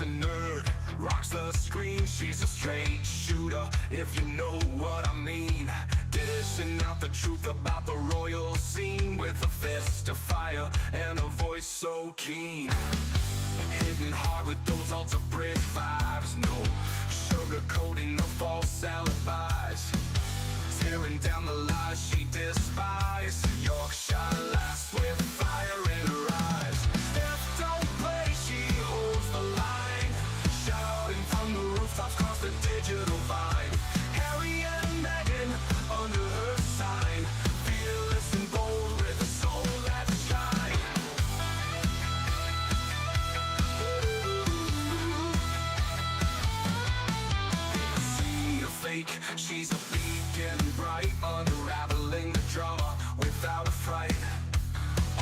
a nerd, rocks the screen. She's a straight shooter, if you know what I mean. Dishing out the truth about the royal scene, with a fist of fire and a voice so keen. Hitting hard with those altar bridge vibes, no sugarcoating the false alibis. Tearing down the lies she despises. Yorkshire lass with fire in her eyes. Stef don't play, she holds the line, shouting from the rooftops across the digital vine. Harry and Meghan under her sign, fearless and bold with a soul that shines. In a sea of fake, she's a beacon bright, unraveling the drama without a fright.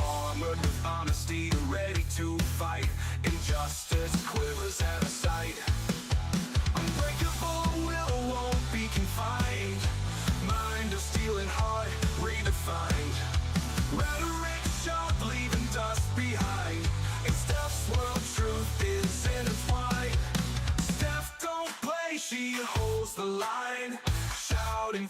Armored with honesty, ready to fight. Injustice quivers at her sight. Unbreakable will won't be confined. Mind of steel and heart redefined. Rhetoric sharp, leaving dust behind. In Stef's world, truth is intertwined. Stef don't play, she holds the line, shouting.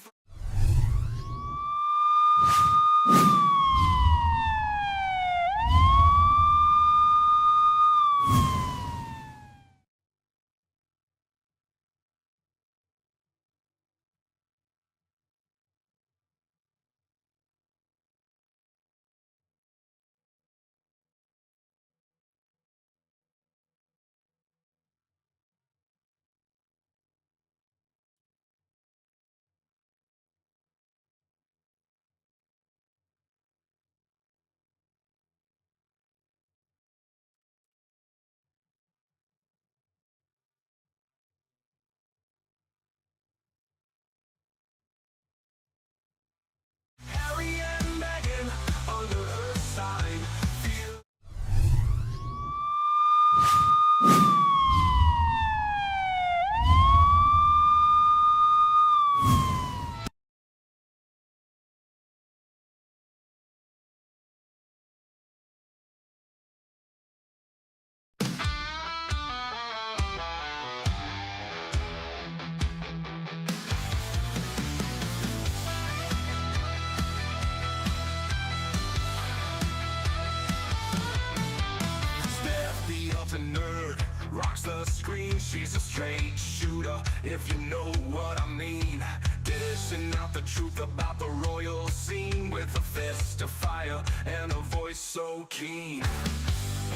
Harry and Meghan under her sign, feel. Stef the ultimate nerd, rocks the screen. She's a straight shooter, if you know what I mean. Dishing out the truth about the royal scene, with a fist of fire and a voice so keen.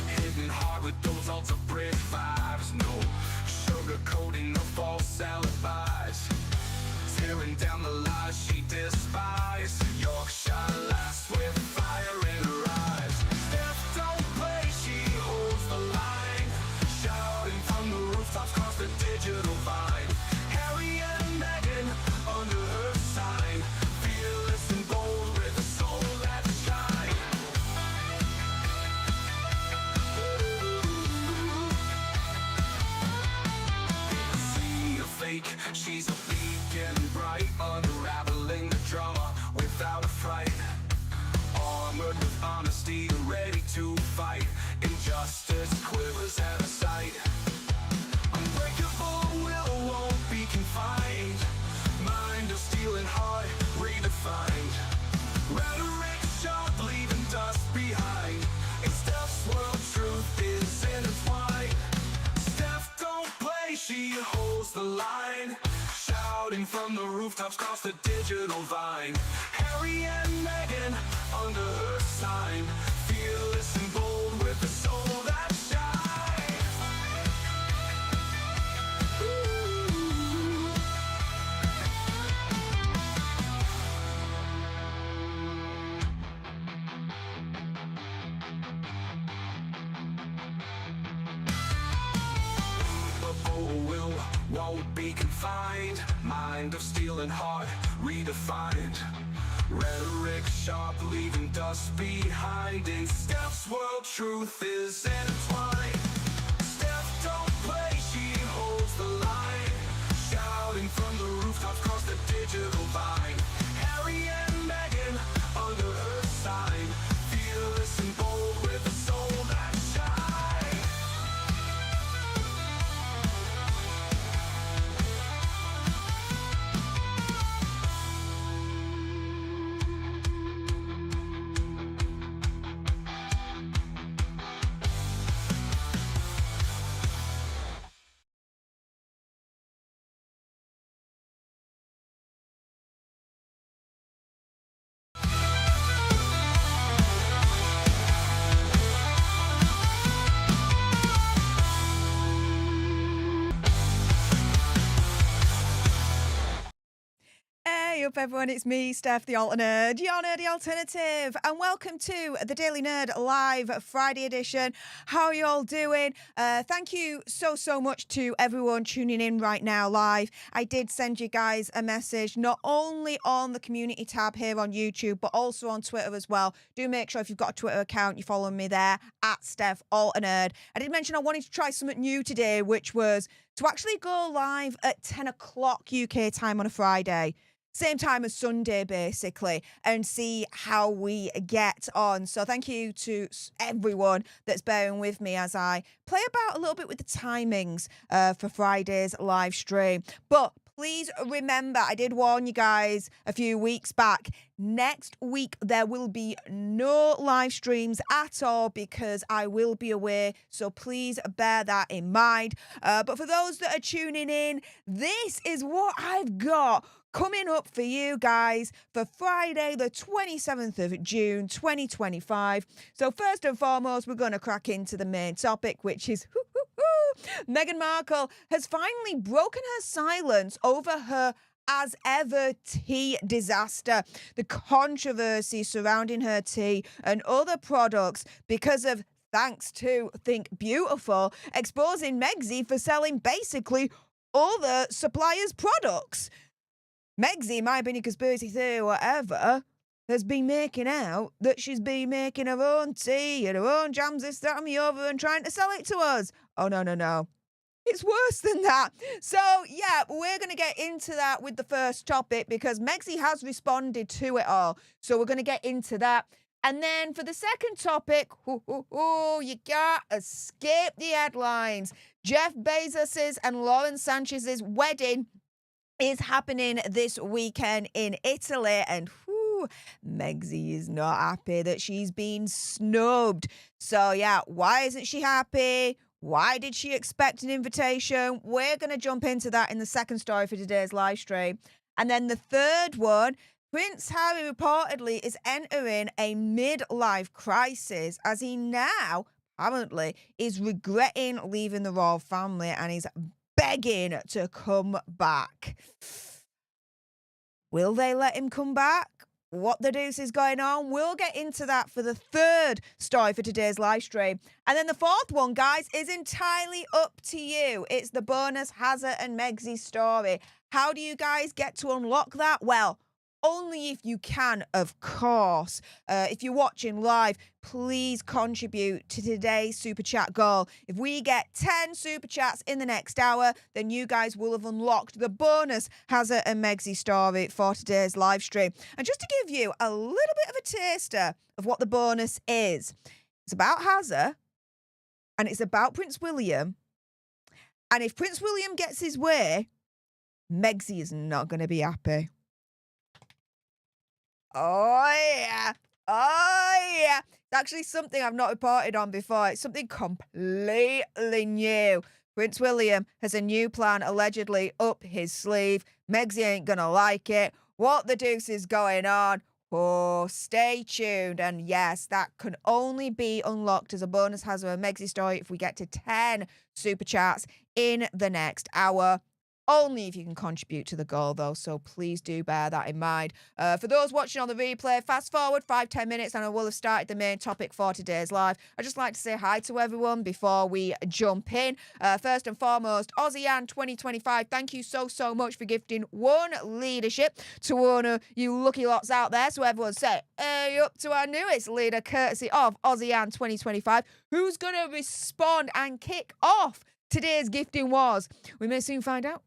Hitting hard with those altar bridge vibes, no sugarcoating the false alibis. Tearing down the lies she despises. Yorkshire lass with fire in her eyes. Stef don't play, she holds the line, shouting from the rooftops across the digital vine. Harry and Meghan under her sign, fearless and bold with a soul that shines. In a sea of fake, she's a beacon bright, unraveling the drama without a fright. Armored with honesty, ready to fight. Injustice quivers at her sight. Unbreakable will won't be confined. Mind of steel and heart redefined. Rhetoric sharp, leaving dust behind. In Stef's world, truth is intertwined. Stef don't play, she holds the line, shouting from the rooftops across the digital vine. Harry and Meghan under her sign, fearless and bold with a soul that shines. Will won't be confined. Mind of steel and heart redefined. Rhetoric sharp, leaving dust behind. In Stef's world, truth is intertwined. Stef don't play, she holds the line, shouting from the rooftops across the digital vine. Harry and Meghan under her sign, fearless and bold with a soul that shines. up, everyone? It's me, Stef, the Alternate, your nerdy alternative, and welcome to the Daily Nerd Live Friday edition. How are you all doing? Thank you so much to everyone tuning in right now live. I did send you guys a message, not only on the community tab here on YouTube, but also on Twitter as well. Do make sure if you've got a Twitter account, you follow me there, at Stef Alternate. I did mention I wanted to try something new today, which was to actually go live at 10 o'clock UK time on a Friday. Same time as Sunday, basically, and see how we get on. So thank you to everyone that's bearing with me as I play about a little bit with the timings for Friday's live stream. But please remember, I did warn you guys a few weeks back, next week there will be no live streams at all because I will be away, so please bear that in mind. But for those that are tuning in, this is what I've got coming up for you guys for Friday, the 27th of June, 2025. So first and foremost, we're going to crack into the main topic, which is Meghan Markle has finally broken her silence over her as ever tea disaster, the controversy surrounding her tea and other products because of, thanks to Think Beautiful, exposing Megzy for selling basically other suppliers' products. Megzy, in my opinion, conspiracy theory, whatever, has been making out that she's been making her own tea and her own jams, this, that, and the other, and trying to sell it to us. Oh, no. It's worse than that. So, yeah, we're going to get into that with the first topic because Megzy has responded to it all. So we're going to get into that. And then for the second topic, you got to escape the headlines. Jeff Bezos' and Lauren Sanchez's wedding is happening this weekend in Italy, and Megzy is not happy that she's been snubbed. So yeah, why isn't she happy? Why did she expect an invitation? We're going to jump into that in the second story for today's live stream. And then the third one, Prince Harry reportedly is entering a midlife crisis as he now apparently is regretting leaving the royal family and he's begging to come back. Will they let him come back? What the deuce is going on? We'll get into that for the third story for today's live stream. And then the fourth one, guys, is entirely up to you. It's the bonus Hazard and Megzy story. How do you guys get to unlock that? Well, only if you can, of course. If you're watching live, please contribute to today's Super Chat goal. If we get 10 Super Chats in the next hour, then you guys will have unlocked the bonus Hazard and Megzy story for today's live stream. And just to give you a little bit of a taster of what the bonus is, it's about Hazard and it's about Prince William. And if Prince William gets his way, Megzy is not going to be happy. Oh, yeah. It's actually something I've not reported on before. It's something completely new. Prince William has a new plan allegedly up his sleeve. Megzy ain't gonna like it. What the deuce is going on? Oh, stay tuned. And yes, that can only be unlocked as a bonus Hazard and Megzy story if we get to 10 super chats in the next hour. Only if you can contribute to the goal, though, so please do bear that in mind. For those watching on the replay, fast forward 5-10 minutes and I will have started the main topic for today's live. I'd just like to say hi to everyone before we jump in. First and foremost, Aussie Ann 2025, thank you so much for gifting one leadership to one of you lucky lots out there. So everyone say, hey, up to our newest leader, courtesy of Aussie Ann 2025, who's going to respond and kick off today's gifting wars. We may soon find out.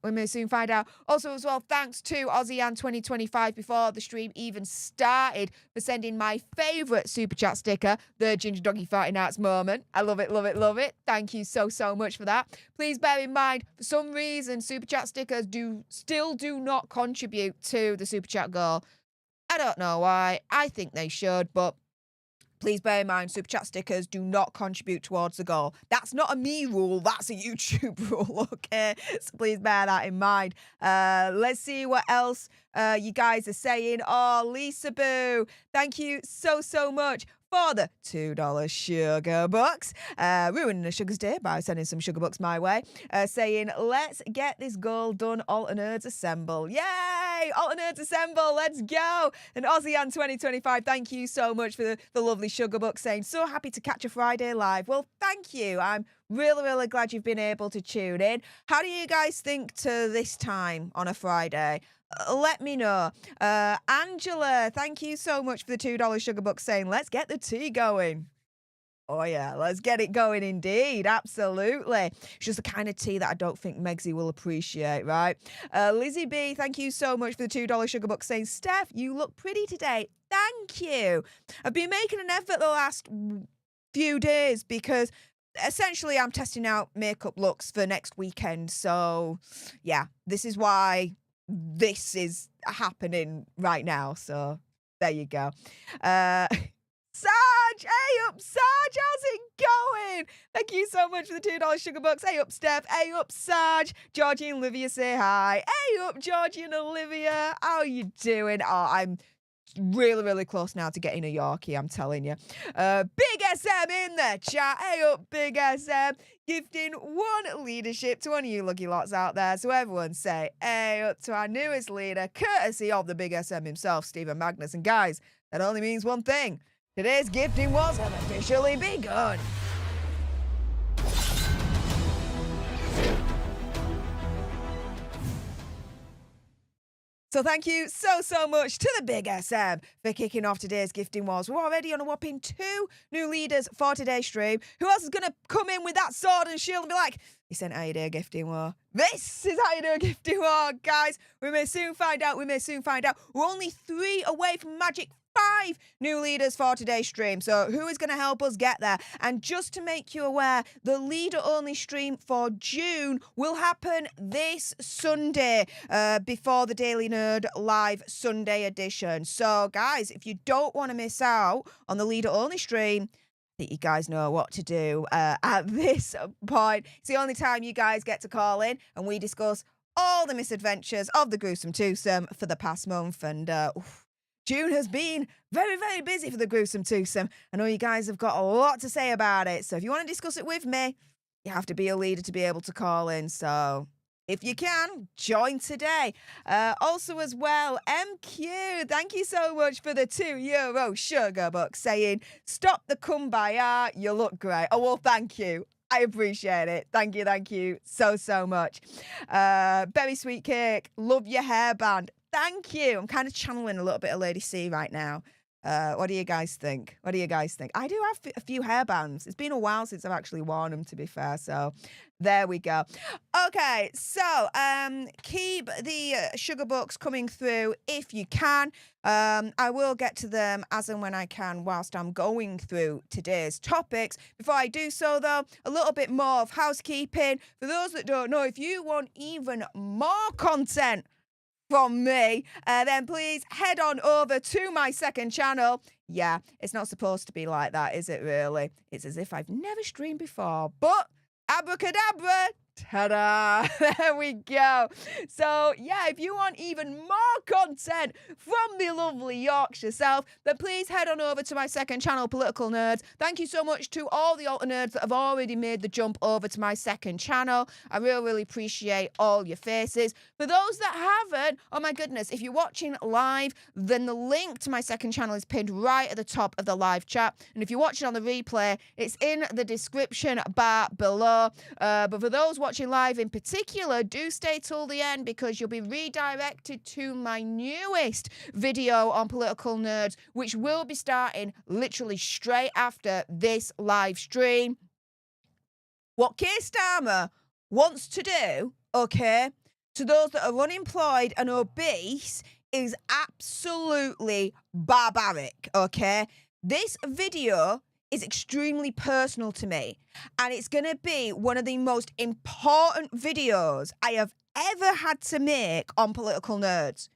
Also, as well, thanks to Aussie Ann 2025 before the stream even started for sending my favourite super chat sticker, the Ginger Doggy Farting Arts moment. I love it. Thank you so much for that. Please bear in mind, for some reason, super chat stickers still do not contribute to the super chat goal. I don't know why. I think they should, but please bear in mind, super chat stickers do not contribute towards the goal. That's not a me rule, that's a YouTube rule, okay? So please bear that in mind. Let's see what else you guys are saying. Oh, Lisa Boo, thank you so much for the $2 sugar bucks, ruining a sugar's day by sending some sugar bucks my way, saying, let's get this goal done, Alt and Nerds assemble. Yay! Alt and Nerds assemble, let's go! And Aussie 2025, thank you so much for the lovely sugar bucks saying, so happy to catch a Friday live. Well, thank you. I'm really, really glad you've been able to tune in. How do you guys think to this time on a Friday? Let me know. Angela, thank you so much for the $2 sugar bucks saying, let's get the tea going. Oh, yeah, let's get it going indeed. Absolutely. It's just the kind of tea that I don't think Megsy will appreciate, right? Lizzie B, thank you so much for the $2 sugar bucks saying, Steph, you look pretty today. Thank you. I've been making an effort the last few days because essentially I'm testing out makeup looks for next weekend. So, yeah, this is why this is happening right now. So, there you go. Sarge, hey up, Sarge, how's it going? Thank you so much for the $2 sugar bucks. Hey up, Steph. Hey up, Sarge. Georgie and Olivia say hi. Hey up, Georgie and Olivia. How are you doing? Oh, I'm really, really close now to getting a Yorkie, I'm telling you. Big SM in the chat. Hey up, Big SM. Gifting one leadership to one of you lucky lots out there. So everyone say, hey up to our newest leader, courtesy of the Big SM himself, Stephen Magnus. And guys, that only means one thing. Today's gifting was officially begun. So thank you so much to the Big SM for kicking off today's gifting wars. We're already on a whopping 2 new leaders for today's stream. Who else is going to come in with that sword and shield and be like, this ain't how you do a gifting war. This is how you do a gifting war, guys. We may soon find out. We're only 3 away from magic 5 new leaders for today's stream. So who is going to help us get there? And just to make you aware, the leader-only stream for June will happen this Sunday before the Daily Nerd Live Sunday edition. So, guys, if you don't want to miss out on the leader-only stream, I think you guys know what to do at this point. It's the only time you guys get to call in and we discuss all the misadventures of the Gruesome Twosome for the past month. And June has been very, very busy for the Gruesome Twosome. I know you guys have got a lot to say about it. So if you want to discuss it with me, you have to be a leader to be able to call in. So if you can, join today. Also as well, MQ, thank you so much for the €2 sugar bucks saying, stop the kumbaya, you look great. Oh, well, thank you. I appreciate it. Thank you so much. Berry Sweet Cake, love your hairband. Thank you. I'm kind of channeling a little bit of Lady C right now. What do you guys think? I do have a few hairbands. It's been a while since I've actually worn them, to be fair. So there we go. Okay, so keep the sugar bucks coming through if you can. I will get to them as and when I can whilst I'm going through today's topics. Before I do so, though, a little bit more of housekeeping. For those that don't know, if you want even more content from me, then please head on over to my second channel. Yeah, it's not supposed to be like that, is it really? It's as if I've never streamed before, but abracadabra, ta-da, there we go. So, yeah, if you want even more content from the lovely Yorkshire South, then please head on over to my second channel, Political Nerds. Thank you so much to all the Alter Nerds that have already made the jump over to my second channel. I really, really appreciate all your faces. For those that haven't, oh my goodness, if you're watching live, then the link to my second channel is pinned right at the top of the live chat. And if you're watching on the replay, it's in the description bar below. But for those watching live in particular, do stay till the end because you'll be redirected to my newest video on Political Nerds, which will be starting literally straight after this live stream. What Keir Starmer wants to do, okay, to those that are unemployed and obese is absolutely barbaric, okay? This video is extremely personal to me, and it's going to be one of the most important videos I have ever had to make on Political Nerds.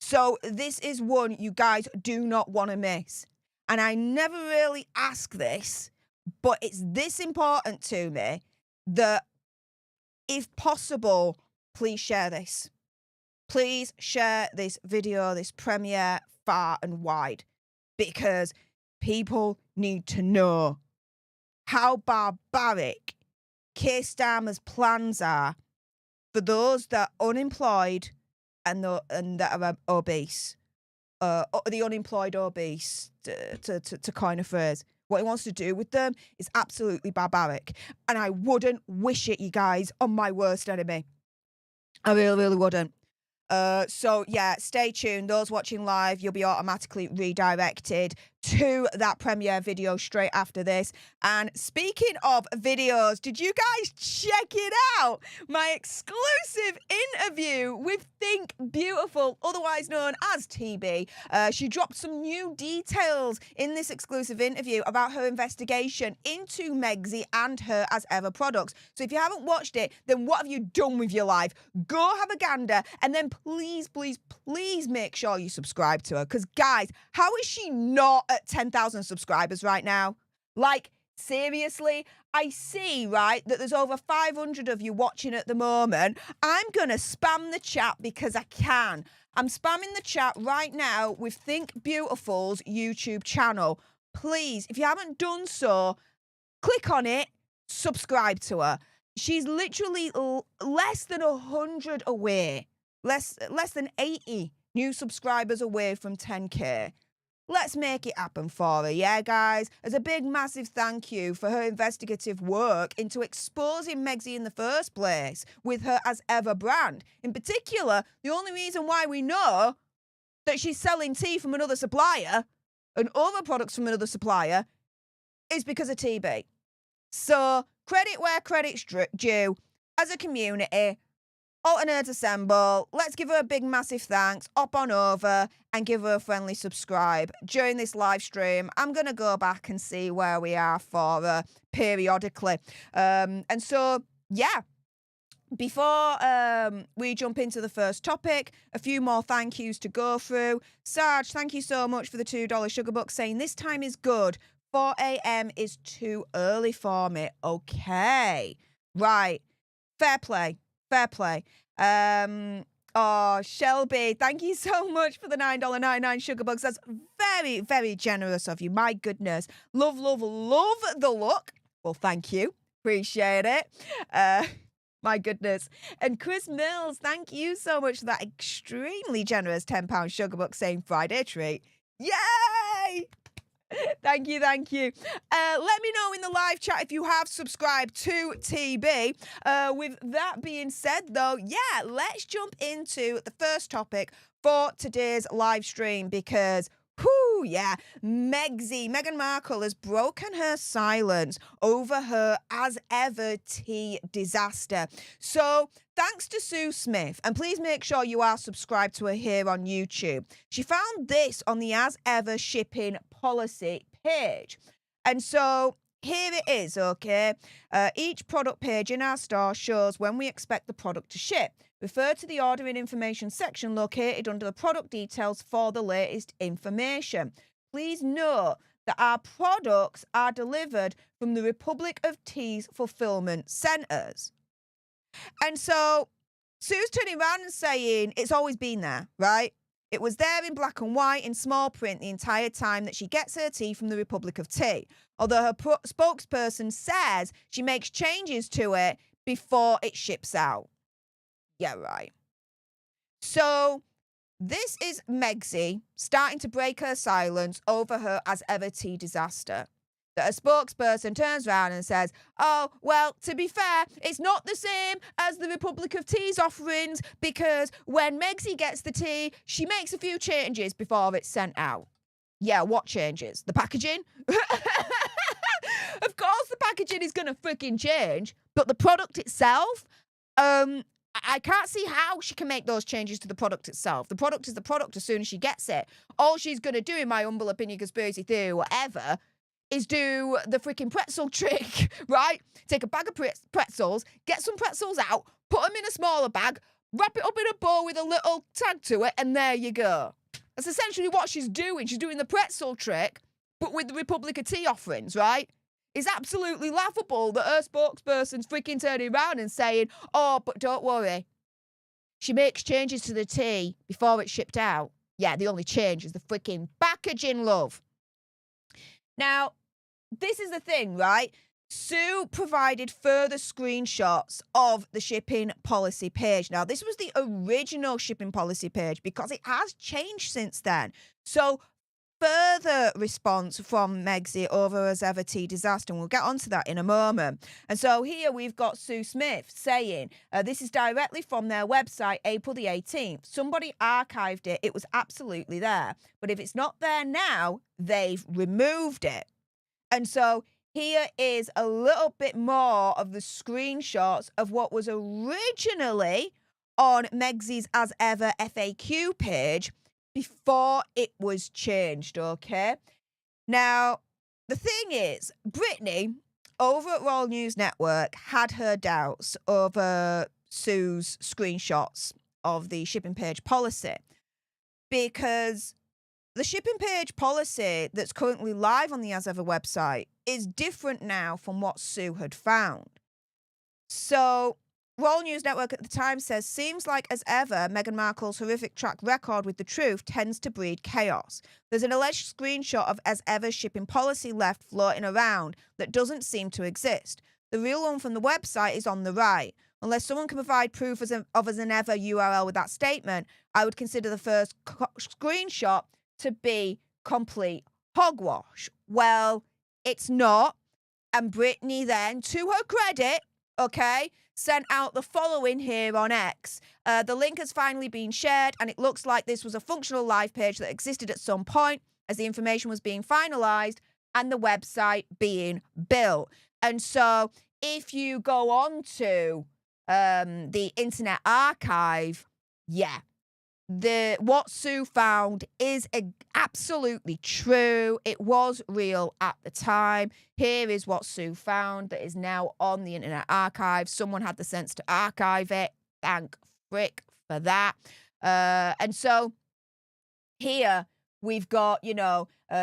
So this is one you guys do not want to miss. And I never really ask this, but it's this important to me that, if possible, please share this. Please share this video, this premiere, far and wide, because people need to know how barbaric Keir Starmer's plans are for those that are unemployed and that are obese. The unemployed obese, to coin a phrase. What he wants to do with them is absolutely barbaric. And I wouldn't wish it, you guys, on my worst enemy. I really, really wouldn't. So, yeah, stay tuned. Those watching live, you'll be automatically redirected to that premiere video straight after this. And speaking of videos, did you guys check it out? My exclusive interview with Think Beautiful, otherwise known as TB. She dropped some new details in this exclusive interview about her investigation into Megxi and her As Ever products. So if you haven't watched it, then what have you done with your life? Go have a gander, and then please, please, please make sure you subscribe to her. Because, guys, how is she not at 10,000 subscribers right now? Like, seriously? I see, right, that there's over 500 of you watching at the moment. I'm going to spam the chat because I can. I'm spamming the chat right now with Think Beautiful's YouTube channel. Please, if you haven't done so, click on it, subscribe to her. She's literally less than 100 away. Less than 80 new subscribers away from 10K. Let's make it happen for her, yeah, guys? As a big, massive thank you for her investigative work into exposing Megxi in the first place with her As Ever brand. In particular, the only reason why we know that she's selling tea from another supplier and other products from another supplier is because of TB. So, credit where credit's due. As a community, Alt Nerds Assemble, let's give her a big massive thanks, hop on over and give her a friendly subscribe. During this live stream, I'm going to go back and see where we are for her periodically. And so, yeah, before we jump into the first topic, a few more thank yous to go through. Sarge, thank you so much for the $2 sugar buck, saying this time is good. 4 a.m. is too early for me. Okay. Right. Fair play. Fair play. Oh, Shelby, thank you so much for the $9.99 sugar bucks. That's very, very generous of you. My goodness. Love, love, love the look. Well, thank you. Appreciate it. My goodness. And Chris Mills, thank you so much for that extremely generous £10 sugar buck, saying Friday treat. Yay! Thank you, thank you. Let me know in the live chat if you have subscribed to TB. With that being said, though, yeah, let's jump into the first topic for today's live stream because, whoo, yeah, Meghan Markle has broken her silence over her As Ever tea disaster. So, thanks to Sue Smith, and please make sure you are subscribed to her here on YouTube. She found this on the As Ever shipping policy page. And so here it is, okay? Each product page in our store shows when we expect the product to ship. Refer to the ordering information section located under the product details for the latest information. Please note that our products are delivered from the Republic of Tea's fulfillment centres. And so Sue's turning around and saying it's always been there, right? It was there in black and white in small print the entire time that she gets her tea from the Republic of Tea. Although her spokesperson says she makes changes to it before it ships out. Yeah, right. So this is Megxi starting to break her silence over her As Ever tea disaster. That a spokesperson turns around and says, oh, well, to be fair, it's not the same as the Republic of Tea's offerings because when Megxi gets the tea, she makes a few changes before it's sent out. Yeah, what changes? The packaging? Of course the packaging is going to freaking change, but the product itself, I can't see how she can make those changes to the product itself. The product is the product as soon as she gets it. All she's going to do, in my humble opinion, conspiracy theory, whatever, is do the freaking pretzel trick, right? Take a bag of pretzels, get some pretzels out, put them in a smaller bag, wrap it up in a bowl with a little tag to it, and there you go. That's essentially what she's doing. She's doing the pretzel trick, but with the Republic of Tea offerings, right? It's absolutely laughable that her spokesperson's freaking turning around and saying, oh, but don't worry. She makes changes to the tea before it's shipped out. Yeah, the only change is the freaking packaging, love. Now, this is the thing, right? Sue provided further screenshots of the shipping policy page. Now, this was the original shipping policy page because it has changed since then. So, further response from Megxie over as ever tea disaster, and we'll get onto that in a moment. And so here we've got Sue Smith saying, this is directly from their website, April the 18th. Somebody archived it. It was absolutely there. But if it's not there now, they've removed it. And so here is a little bit more of the screenshots of what was originally on Megxie's As Ever FAQ page before it was changed, okay? Now, the thing is, Brittany, over at Royal News Network, had her doubts over Sue's screenshots of the shipping page policy because the shipping page policy that's currently live on the As Ever website is different now from what Sue had found. So, Royal News Network at the time says, seems like as ever, Meghan Markle's horrific track record with the truth tends to breed chaos. There's an alleged screenshot of as ever's shipping policy left floating around that doesn't seem to exist. The real one from the website is on the right. Unless someone can provide proof of an ever URL with that statement, I would consider the first screenshot to be complete hogwash. Well, it's not. And Brittany then, to her credit, okay, sent out the following here on X. The link has finally been shared, and it looks like this was a functional live page that existed at some point as the information was being finalized and the website being built. And so if you go on to the Internet Archive, yeah, what Sue found is absolutely true. It was real at the time. Here is what Sue found that is now on the Internet Archive. Someone had the sense to archive it. Thank frick for that. And so here we've got,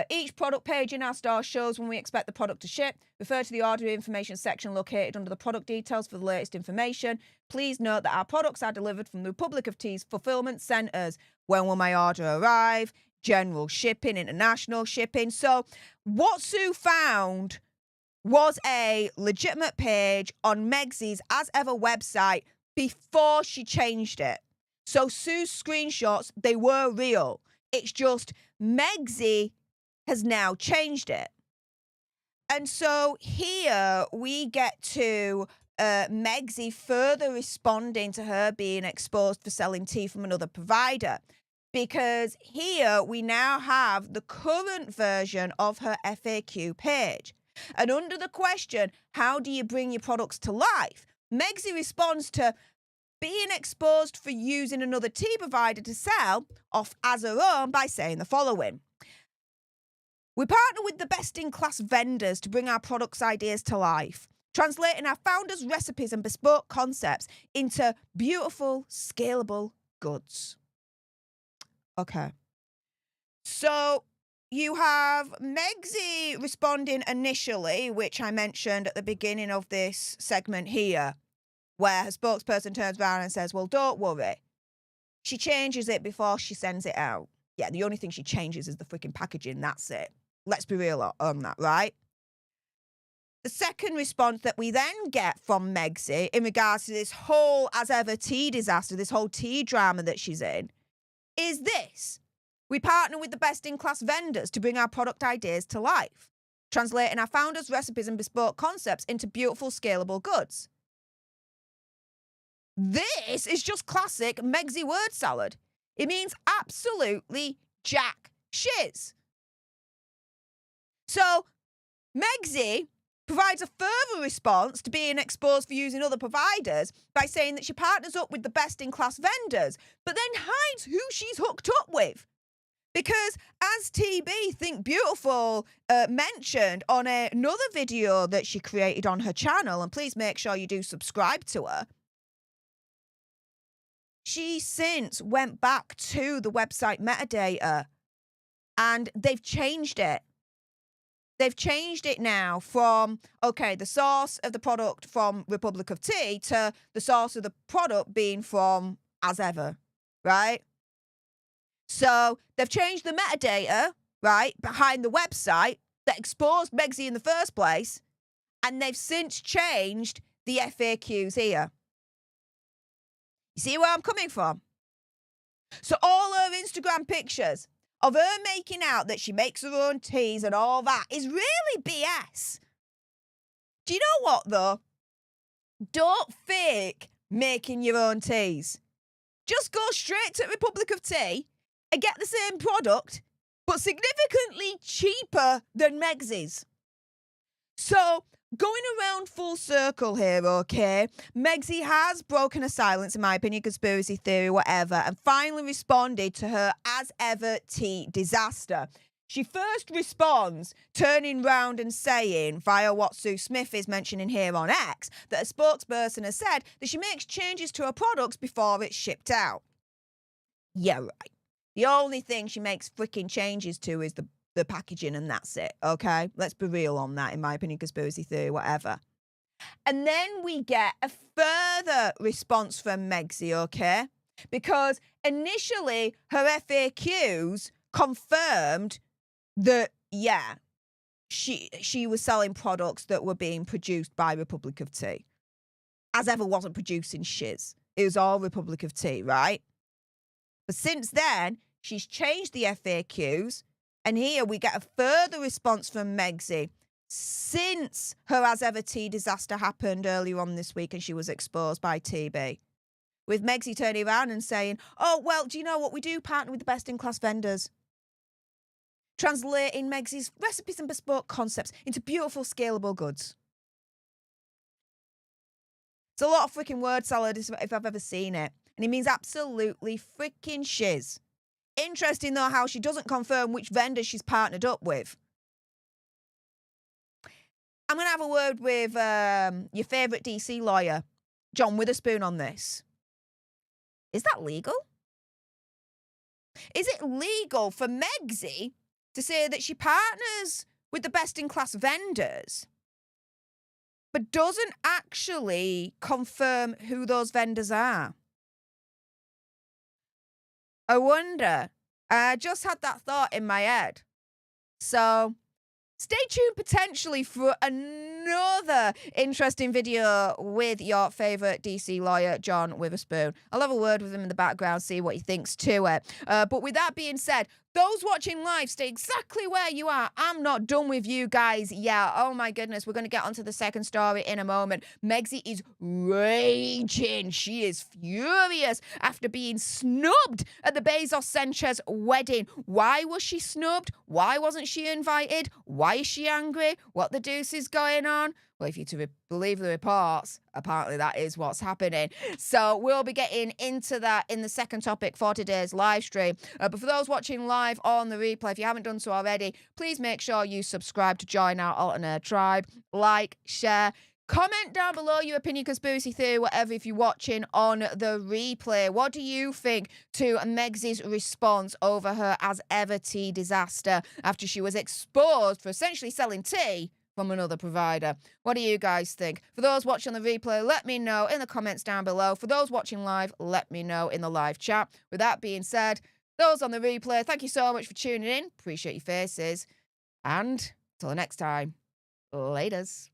each product page in our store shows when we expect the product to ship. Refer to the order information section located under the product details for the latest information. Please note that our products are delivered from the Republic of Tea's fulfillment centers. When will my order arrive? General shipping, international shipping. So what Sue found was a legitimate page on Megxie's As Ever website before she changed it. So Sue's screenshots, they were real. It's just Megxie has now changed it. And so here we get to Megxie further responding to her being exposed for selling tea from another provider. Because here we now have the current version of her FAQ page. And under the question, how do you bring your products to life? Megxie responds to being exposed for using another tea provider to sell off as her own by saying the following. We partner with the best-in-class vendors to bring our products' ideas to life, translating our founders' recipes and bespoke concepts into beautiful, scalable goods. Okay. So you have Megxie responding initially, which I mentioned at the beginning of this segment here, where her spokesperson turns around and says, well, don't worry. She changes it before she sends it out. Yeah, the only thing she changes is the freaking packaging. That's it. Let's be real on that, right? The second response that we then get from Megxie in regards to this whole As Ever tea disaster, this whole tea drama that she's in, is this. We partner with the best-in-class vendors to bring our product ideas to life, translating our founders' recipes and bespoke concepts into beautiful, scalable goods. This is just classic Megxie word salad. It means absolutely jack shiz. So, Megxie provides a further response to being exposed for using other providers by saying that she partners up with the best-in-class vendors, but then hides who she's hooked up with. Because as TB Think Beautiful mentioned on another video that she created on her channel, and please make sure you do subscribe to her, she since went back to the website metadata and they've changed it. They've changed it now from, okay, the source of the product from Republic of Tea to the source of the product being from As Ever, right? So they've changed the metadata, right, behind the website that exposed Megxie in the first place, and they've since changed the FAQs here. You see where I'm coming from? So all her Instagram pictures of her making out that she makes her own teas and all that is really BS. Do you know what, though? Don't fake making your own teas. Just go straight to Republic of Tea and get the same product, but significantly cheaper than Megxie's. So, going around full circle here, okay, Megxie has broken her silence, in my opinion, conspiracy theory, whatever, and finally responded to her as ever tea disaster. She first responds, turning round and saying, via what Sue Smith is mentioning here on X, that a spokesperson has said that she makes changes to her products before it's shipped out. Yeah, right. The only thing she makes freaking changes to is the packaging, and that's it, okay? Let's be real on that, in my opinion, conspiracy theory, whatever. And then we get a further response from Megxie, okay? Because initially her FAQs confirmed that, yeah, she was selling products that were being produced by Republic of Tea. As ever wasn't producing shiz. It was all Republic of Tea, right? But since then, she's changed the FAQs, and here we get a further response from Megxie since her as ever tea disaster happened earlier on this week and she was exposed by TB. With Megxie turning around and saying, oh, well, do you know what? We do partner with the best-in-class vendors. Translating Megxie's recipes and bespoke concepts into beautiful, scalable goods. It's a lot of freaking word salad if I've ever seen it. And it means absolutely freaking shiz. Interesting, though, how she doesn't confirm which vendor she's partnered up with. I'm going to have a word with your favourite DC lawyer, John Witherspoon, on this. Is that legal? Is it legal for Megxie to say that she partners with the best-in-class vendors, but doesn't actually confirm who those vendors are? I wonder. I just had that thought in my head. So stay tuned potentially for another interesting video with your favourite DC lawyer, John Witherspoon. I'll have a word with him in the background, see what he thinks to it. But with that being said, those watching live, stay exactly where you are. I'm not done with you guys yet. Oh my goodness, we're going to get onto the second story in a moment. Megxie is raging. She is furious after being snubbed at the Bezos-Sanchez wedding. Why was she snubbed? Why wasn't she invited? Why is she angry? What the deuce is going on? Well, if you're to believe the reports, apparently that is what's happening. So we'll be getting into that in the second topic for today's live stream. But for those watching live on the replay, if you haven't done so already, please make sure you subscribe to join our alternate tribe. Like, share, comment down below your opinion, conspiracy theory, whatever, if you're watching on the replay. What do you think to Megxie's response over her as ever tea disaster after she was exposed for essentially selling tea from another provider? What do you guys think? For those watching the replay, let me know in the comments down below. For those watching live, let me know in the live chat. With that being said, those on the replay, thank you so much for tuning in. Appreciate your faces. And till the next time, laters.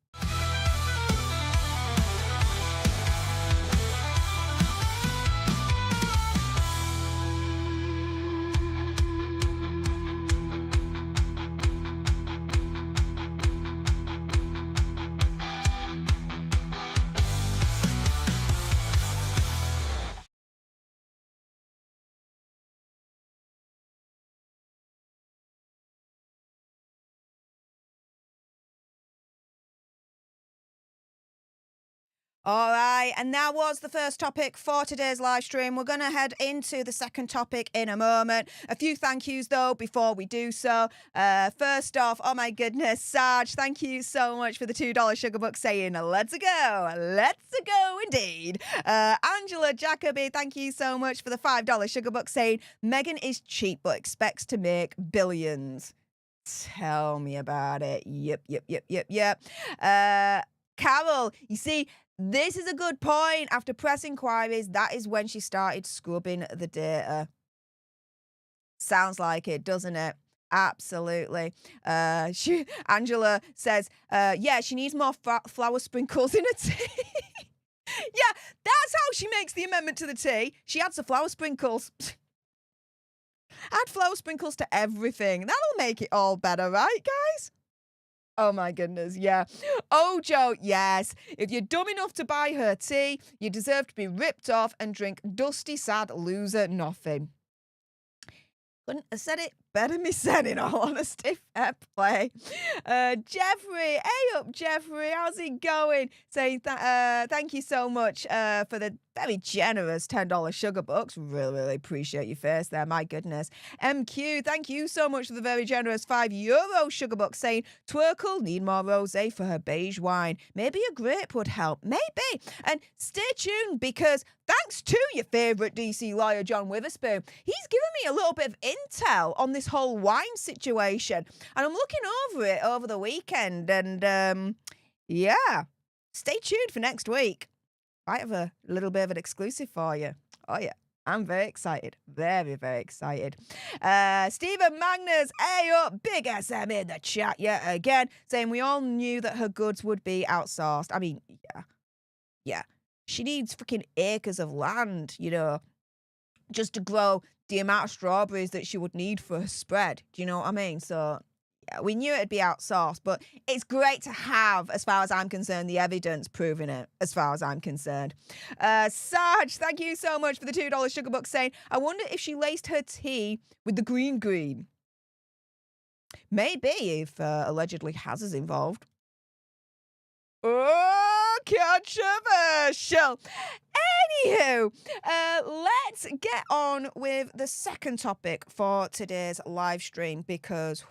All right, and that was the first topic for today's live stream. We're going to head into the second topic in a moment. A few thank yous, though, before we do so. First off, oh my goodness, Sarge, thank you so much for the $2 sugar buck saying, let's go. Let's go, indeed. Angela Jacoby, thank you so much for the $5 sugar buck saying, Meghan is cheap but expects to make billions. Tell me about it. Yep. Carol, you see, this is a good point. After press inquiries, that is when she started scrubbing the data. Sounds like it, doesn't it? Absolutely. Angela says, yeah, she needs more flour sprinkles in her tea. Yeah, that's how she makes the amendment to the tea. She adds the flour sprinkles. Add flour sprinkles to everything. That'll make it all better, right, guys? Oh my goodness, yeah. Ojo, yes. If you're dumb enough to buy her tea, you deserve to be ripped off and drink dusty, sad loser nothing. Couldn't have said it better me said, in all honesty. Fair play. Jeffrey, hey up, Jeffrey. How's it going? Saying thank you so much for the very generous $10 sugar bucks. Really appreciate your face there. My goodness. MQ, thank you so much for the very generous €5 sugar bucks. Saying Twerkle need more rosé for her beige wine. Maybe a grape would help. Maybe. And stay tuned because thanks to your favourite DC lawyer, John Witherspoon, he's given me a little bit of intel on this whole wine situation. And I'm looking over it over the weekend. And yeah, stay tuned for next week. Might have a little bit of an exclusive for you. Oh, yeah. I'm very excited. Very excited. Stephen Magnus, hey up, big SM in the chat yet again, saying we all knew that her goods would be outsourced. I mean, yeah. She needs freaking acres of land, just to grow the amount of strawberries that she would need for her spread. Do you know what I mean? So, yeah, we knew it'd be outsourced, but it's great to have, as far as I'm concerned, the evidence proving it, as far as I'm concerned. Sarge, thank you so much for the $2 sugar bucks, saying, I wonder if she laced her tea with the green. Maybe, if allegedly Haz is involved. Oh, controversial. Anywho, let's get on with the second topic for today's live stream because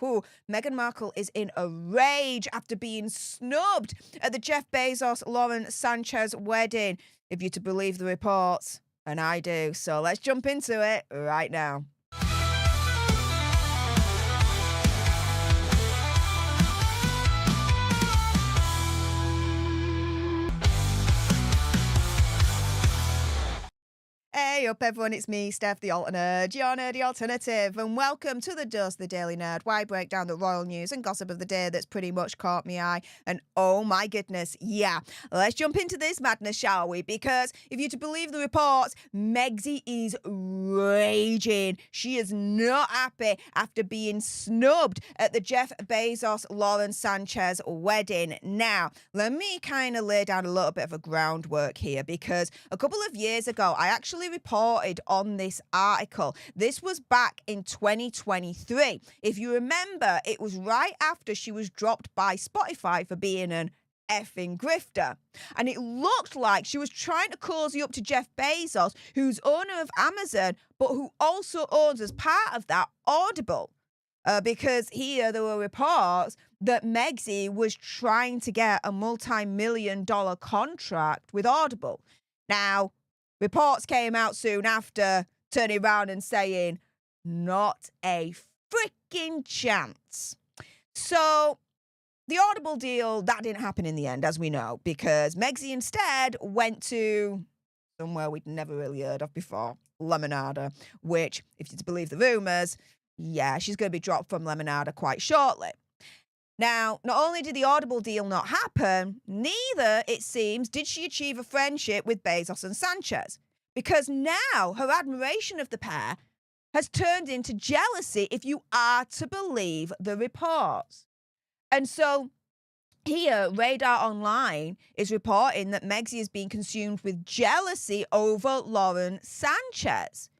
Meghan Markle is in a rage after being snubbed at the Jeff Bezos-Lauren Sanchez wedding, if you're to believe the reports, and I do. So let's jump into it right now. Hey up everyone, it's me, Stef the Alternate, Gianna the Alternative, and welcome to the Dose the Daily Nerd, where I break down the royal news and gossip of the day that's pretty much caught me eye. And oh my goodness, yeah, let's jump into this madness, shall we? Because if you're to believe the reports, Megsy is raging. She is not happy after being snubbed at the Jeff Bezos-Lauren Sanchez wedding. Now, let me kind of lay down a little bit of a groundwork here, because a couple of years ago, I actually reported on this article. This was back in 2023. If you remember, it was right after she was dropped by Spotify for being an effing grifter. And it looked like she was trying to cozy up to Jeff Bezos, who's owner of Amazon, but who also owns, as part of that, Audible. Because here there were reports that Megsy was trying to get a multi-million-dollar contract with Audible. Now, reports came out soon after turning around and saying, not a freaking chance. So the Audible deal, that didn't happen in the end, as we know, because Megsy instead went to somewhere we'd never really heard of before, Lemonada, which, if you're to believe the rumours, yeah, she's going to be dropped from Lemonada quite shortly. Now, not only did the Audible deal not happen, neither, it seems, did she achieve a friendship with Bezos and Sanchez. Because now her admiration of the pair has turned into jealousy, if you are to believe the reports. And so here, Radar Online is reporting that Megsy is being consumed with jealousy over Lauren Sanchez.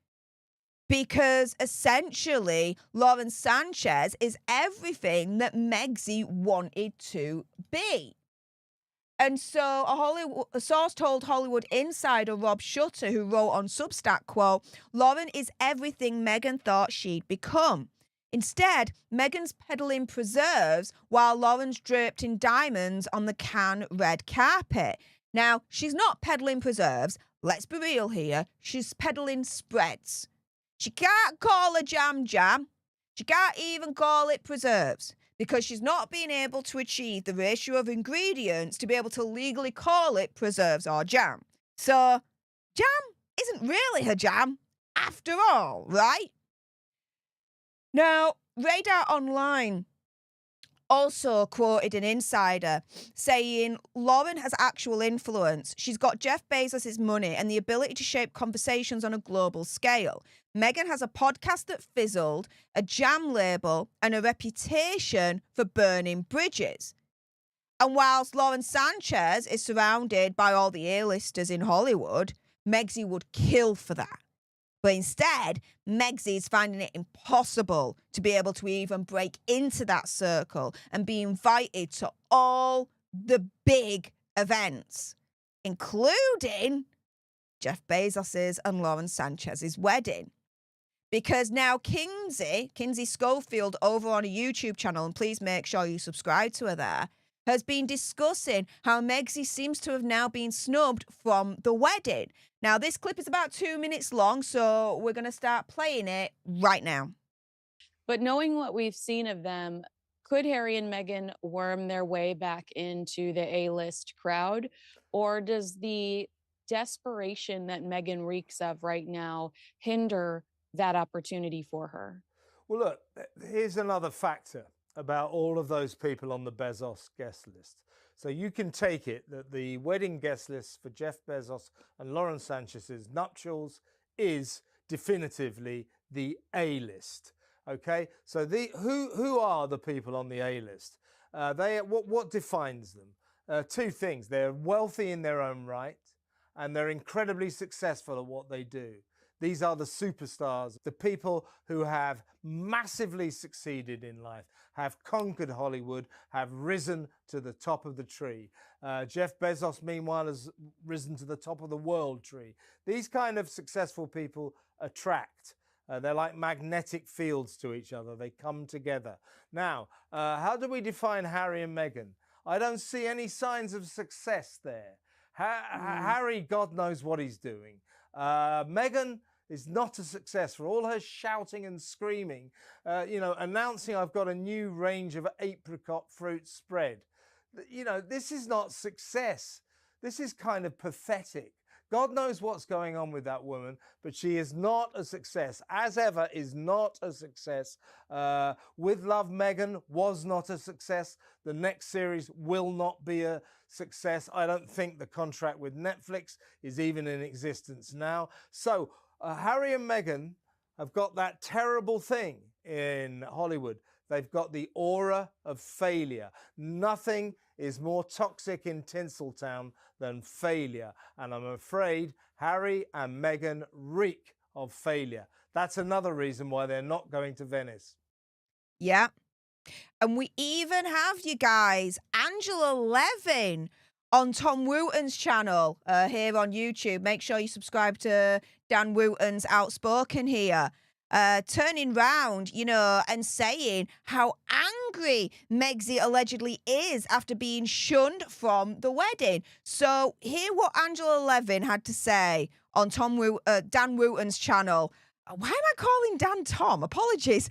Because essentially, Lauren Sanchez is everything that Megsy wanted to be. And so a source told Hollywood insider Rob Shutter, who wrote on Substack, quote, Lauren is everything Meghan thought she'd become. Instead, Meghan's peddling preserves while Lauren's draped in diamonds on the Cannes red carpet. Now, she's not peddling preserves. Let's be real here. She's peddling spreads. She can't call a jam. She can't even call it preserves because she's not being able to achieve the ratio of ingredients to be able to legally call it preserves or jam. So, jam isn't really her jam after all, right? Now, Radar Online also quoted an insider saying Lauren has actual influence. She's got Jeff Bezos' money and the ability to shape conversations on a global scale. Meghan has a podcast that fizzled, a jam label, and a reputation for burning bridges. And whilst Lauren Sanchez is surrounded by all the A-listers in Hollywood, Megxie would kill for that. But instead, Megxie is finding it impossible to be able to even break into that circle and be invited to all the big events, including Jeff Bezos's and Lauren Sanchez's wedding. Because now Kinsey Schofield over on a YouTube channel, and please make sure you subscribe to her there, has been discussing how Megxie seems to have now been snubbed from the wedding. Now, this clip is about 2 minutes long, so we're going to start playing it right now. But knowing what we've seen of them, could Harry and Meghan worm their way back into the A-list crowd? Or does the desperation that Meghan reeks of right now hinder that opportunity for her? Well, look, here's another factor about all of those people on the Bezos guest list. So you can take it that the wedding guest list for Jeff Bezos and Lauren Sanchez's nuptials is definitively the A-list. Okay, so who are the people on the A-list? What defines them? Two things: they're wealthy in their own right, and they're incredibly successful at what they do. These are the superstars, the people who have massively succeeded in life, have conquered Hollywood, have risen to the top of the tree. Jeff Bezos, meanwhile, has risen to the top of the world tree. These kind of successful people attract. They're like magnetic fields to each other. They come together. Now, how do we define Harry and Meghan? I don't see any signs of success there. Harry, God knows what he's doing. Meghan is not a success for all her shouting and screaming, announcing I've got a new range of apricot fruit spread. This is not success. This is kind of pathetic. God knows what's going on with that woman, but she is not a success. As ever, is not a success. With Love, Meghan was not a success. The next series will not be a success. I don't think the contract with Netflix is even in existence now. So Harry and Meghan have got that terrible thing in Hollywood. They've got the aura of failure. Nothing is more toxic in Tinseltown than failure. And I'm afraid Harry and Meghan reek of failure. That's another reason why they're not going to Venice. Yeah. And we even have, you guys, Angela Levin on Tom Wooten's channel here on YouTube. Make sure you subscribe to Dan Wooten's Outspoken here. Turning round, and saying how angry Megxie allegedly is after being shunned from the wedding. So hear what Angela Levin had to say on Dan Wooten's channel. Why am I calling Dan Tom? Apologies.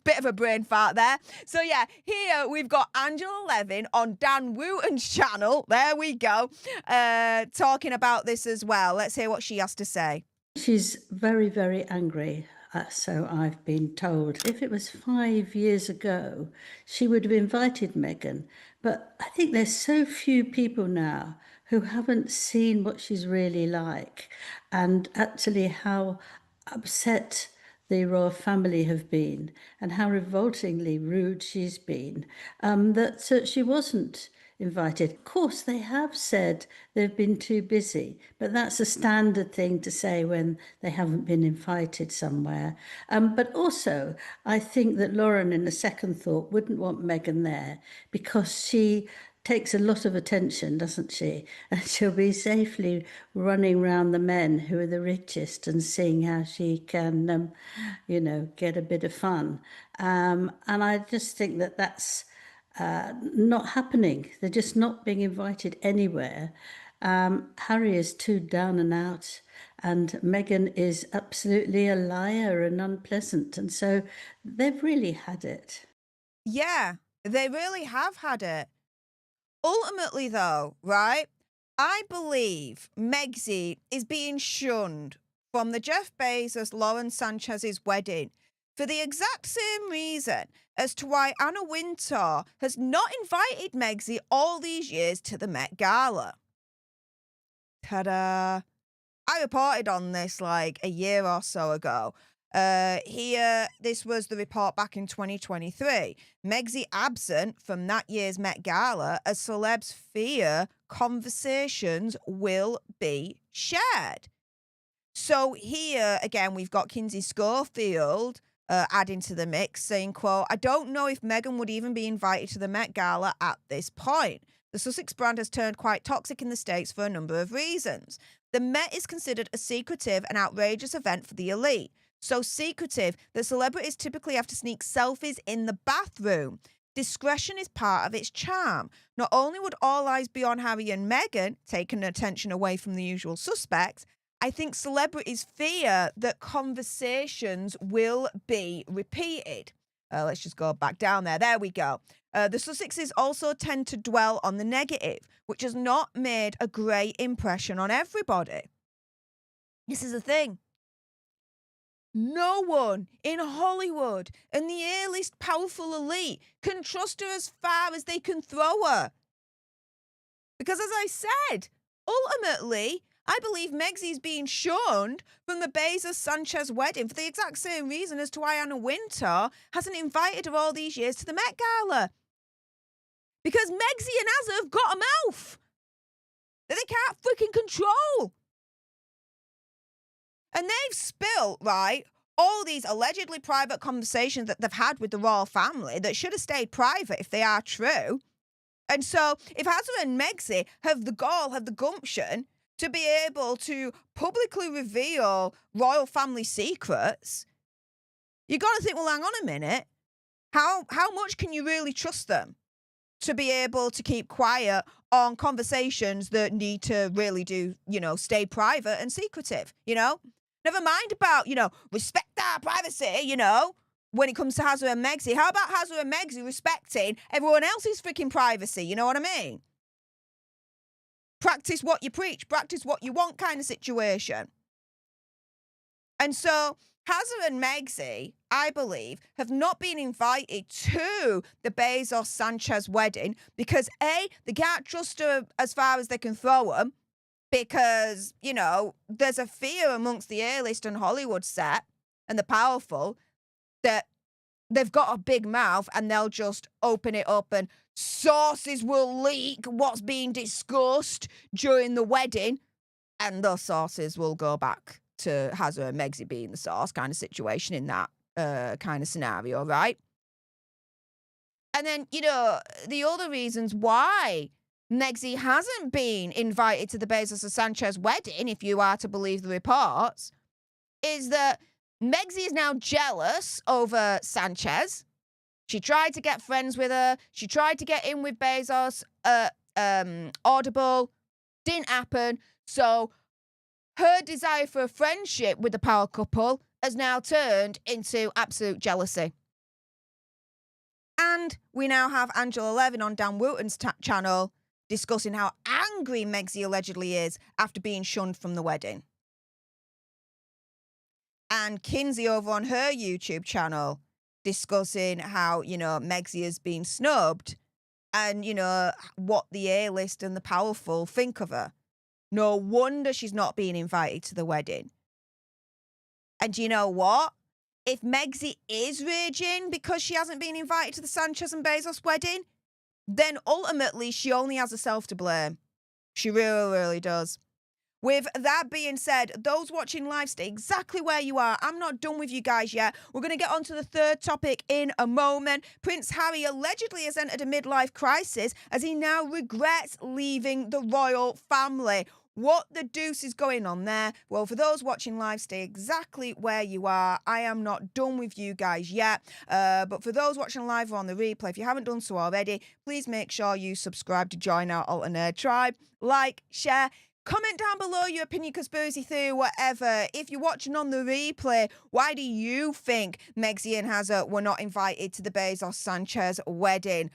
Bit of a brain fart there. So yeah, here we've got Angela Levin on Dan Wooten's channel. There we go. Talking about this as well. Let's hear what she has to say. She's very, very angry, so I've been told. If it was 5 years ago, she would have invited Meghan. But I think there's so few people now who haven't seen what she's really like, and actually how upset the royal family have been and how revoltingly rude she's been, that she wasn't invited. Of course, they have said they've been too busy, but that's a standard thing to say when they haven't been invited somewhere. But also, I think that Lauren, in a second thought, wouldn't want Meghan there because she takes a lot of attention, doesn't she? And she'll be safely running around the men who are the richest and seeing how she can, get a bit of fun. And I just think that that's not happening. They're just not being invited anywhere. Harry is too down and out, and Meghan is absolutely a liar and unpleasant. And so they've really had it. Yeah, they really have had it. Ultimately, though, right, I believe Megxie is being shunned from the Jeff Bezos, Lauren Sanchez's wedding for the exact same reason as to why Anna Wintour has not invited Megxie all these years to the Met Gala. Ta-da! I reported on this like a year or so ago. This was the report back in 2023. Megxie absent from that year's Met Gala as celebs fear conversations will be shared. So here, again, we've got Kinsey Schofield adding to the mix, saying, quote, "I don't know if Meghan would even be invited to the Met Gala at this point. The Sussex brand has turned quite toxic in the States for a number of reasons. The Met is considered a secretive and outrageous event for the elite. So secretive that celebrities typically have to sneak selfies in the bathroom. Discretion is part of its charm. Not only would all eyes be on Harry and Meghan, taking attention away from the usual suspects, I think celebrities fear that conversations will be repeated." Let's just go back down there. There we go. The Sussexes also tend to dwell on the negative, which has not made a great impression on everybody. This is the thing. No one in Hollywood and the A-list powerful elite can trust her as far as they can throw her. Because as I said, ultimately, I believe Megxie is being shunned from the Bezos-Sanchez wedding for the exact same reason as to why Anna Wintour hasn't invited her all these years to the Met Gala. Because Megxie and Azza have got a mouth that they can't freaking control. And they've spilt, right, all these allegedly private conversations that they've had with the royal family that should have stayed private if they are true. And so if Azza and Megxie have the gall, have the gumption to be able to publicly reveal royal family secrets, you got to think, well, hang on a minute. How much can you really trust them to be able to keep quiet on conversations that need to really do, stay private and secretive, Never mind about, respect our privacy, when it comes to Hazza and Megxie. How about Hazza and Megxie respecting everyone else's freaking privacy? You know what I mean? Practice what you preach, practice what you want kind of situation. And so Hazza and Megxie, I believe, have not been invited to the Bezos-Sanchez wedding because A, they can't trust her as far as they can throw them because, there's a fear amongst the A-list and Hollywood set and the powerful that they've got a big mouth and they'll just open it up and sources will leak what's being discussed during the wedding and those sources will go back to Hazza and Megxie being the source kind of situation in that kind of scenario, right? And then, the other reasons why Megxie hasn't been invited to the Bezos-Sanchez wedding, if you are to believe the reports, is that Megxie is now jealous over Sanchez. She tried to get friends with her. She tried to get in with Bezos, Audible. Didn't happen. So her desire for a friendship with the power couple has now turned into absolute jealousy. And we now have Angela Levin on Dan Wooten's channel discussing how angry Megxie allegedly is after being shunned from the wedding. And Kinsey over on her YouTube channel discussing how, Megxie has been snubbed and, what the A-list and the powerful think of her. No wonder she's not being invited to the wedding. And you know what? If Megxie is raging because she hasn't been invited to the Sanchez and Bezos wedding, then ultimately she only has herself to blame. She really, really does. With that being said, those watching live, stay exactly where you are. I'm not done with you guys yet. We're going to get on to the third topic in a moment. Prince Harry allegedly has entered a midlife crisis as he now regrets leaving the royal family. What the deuce is going on there? Well, for those watching live, stay exactly where you are. I am not done with you guys yet. But for those watching live or on the replay, if you haven't done so already, please make sure you subscribe to join our Alt Nerd tribe. Like, share, comment down below your opinion, conspiracy theory, whatever. If you're watching on the replay, why do you think Megxie and Hazza were not invited to the Bezos-Sanchez wedding?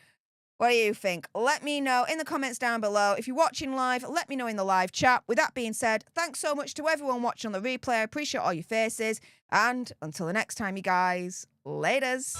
What do you think? Let me know in the comments down below. If you're watching live, let me know in the live chat. With that being said, thanks so much to everyone watching on the replay. I appreciate all your faces. And until the next time, you guys, Laters.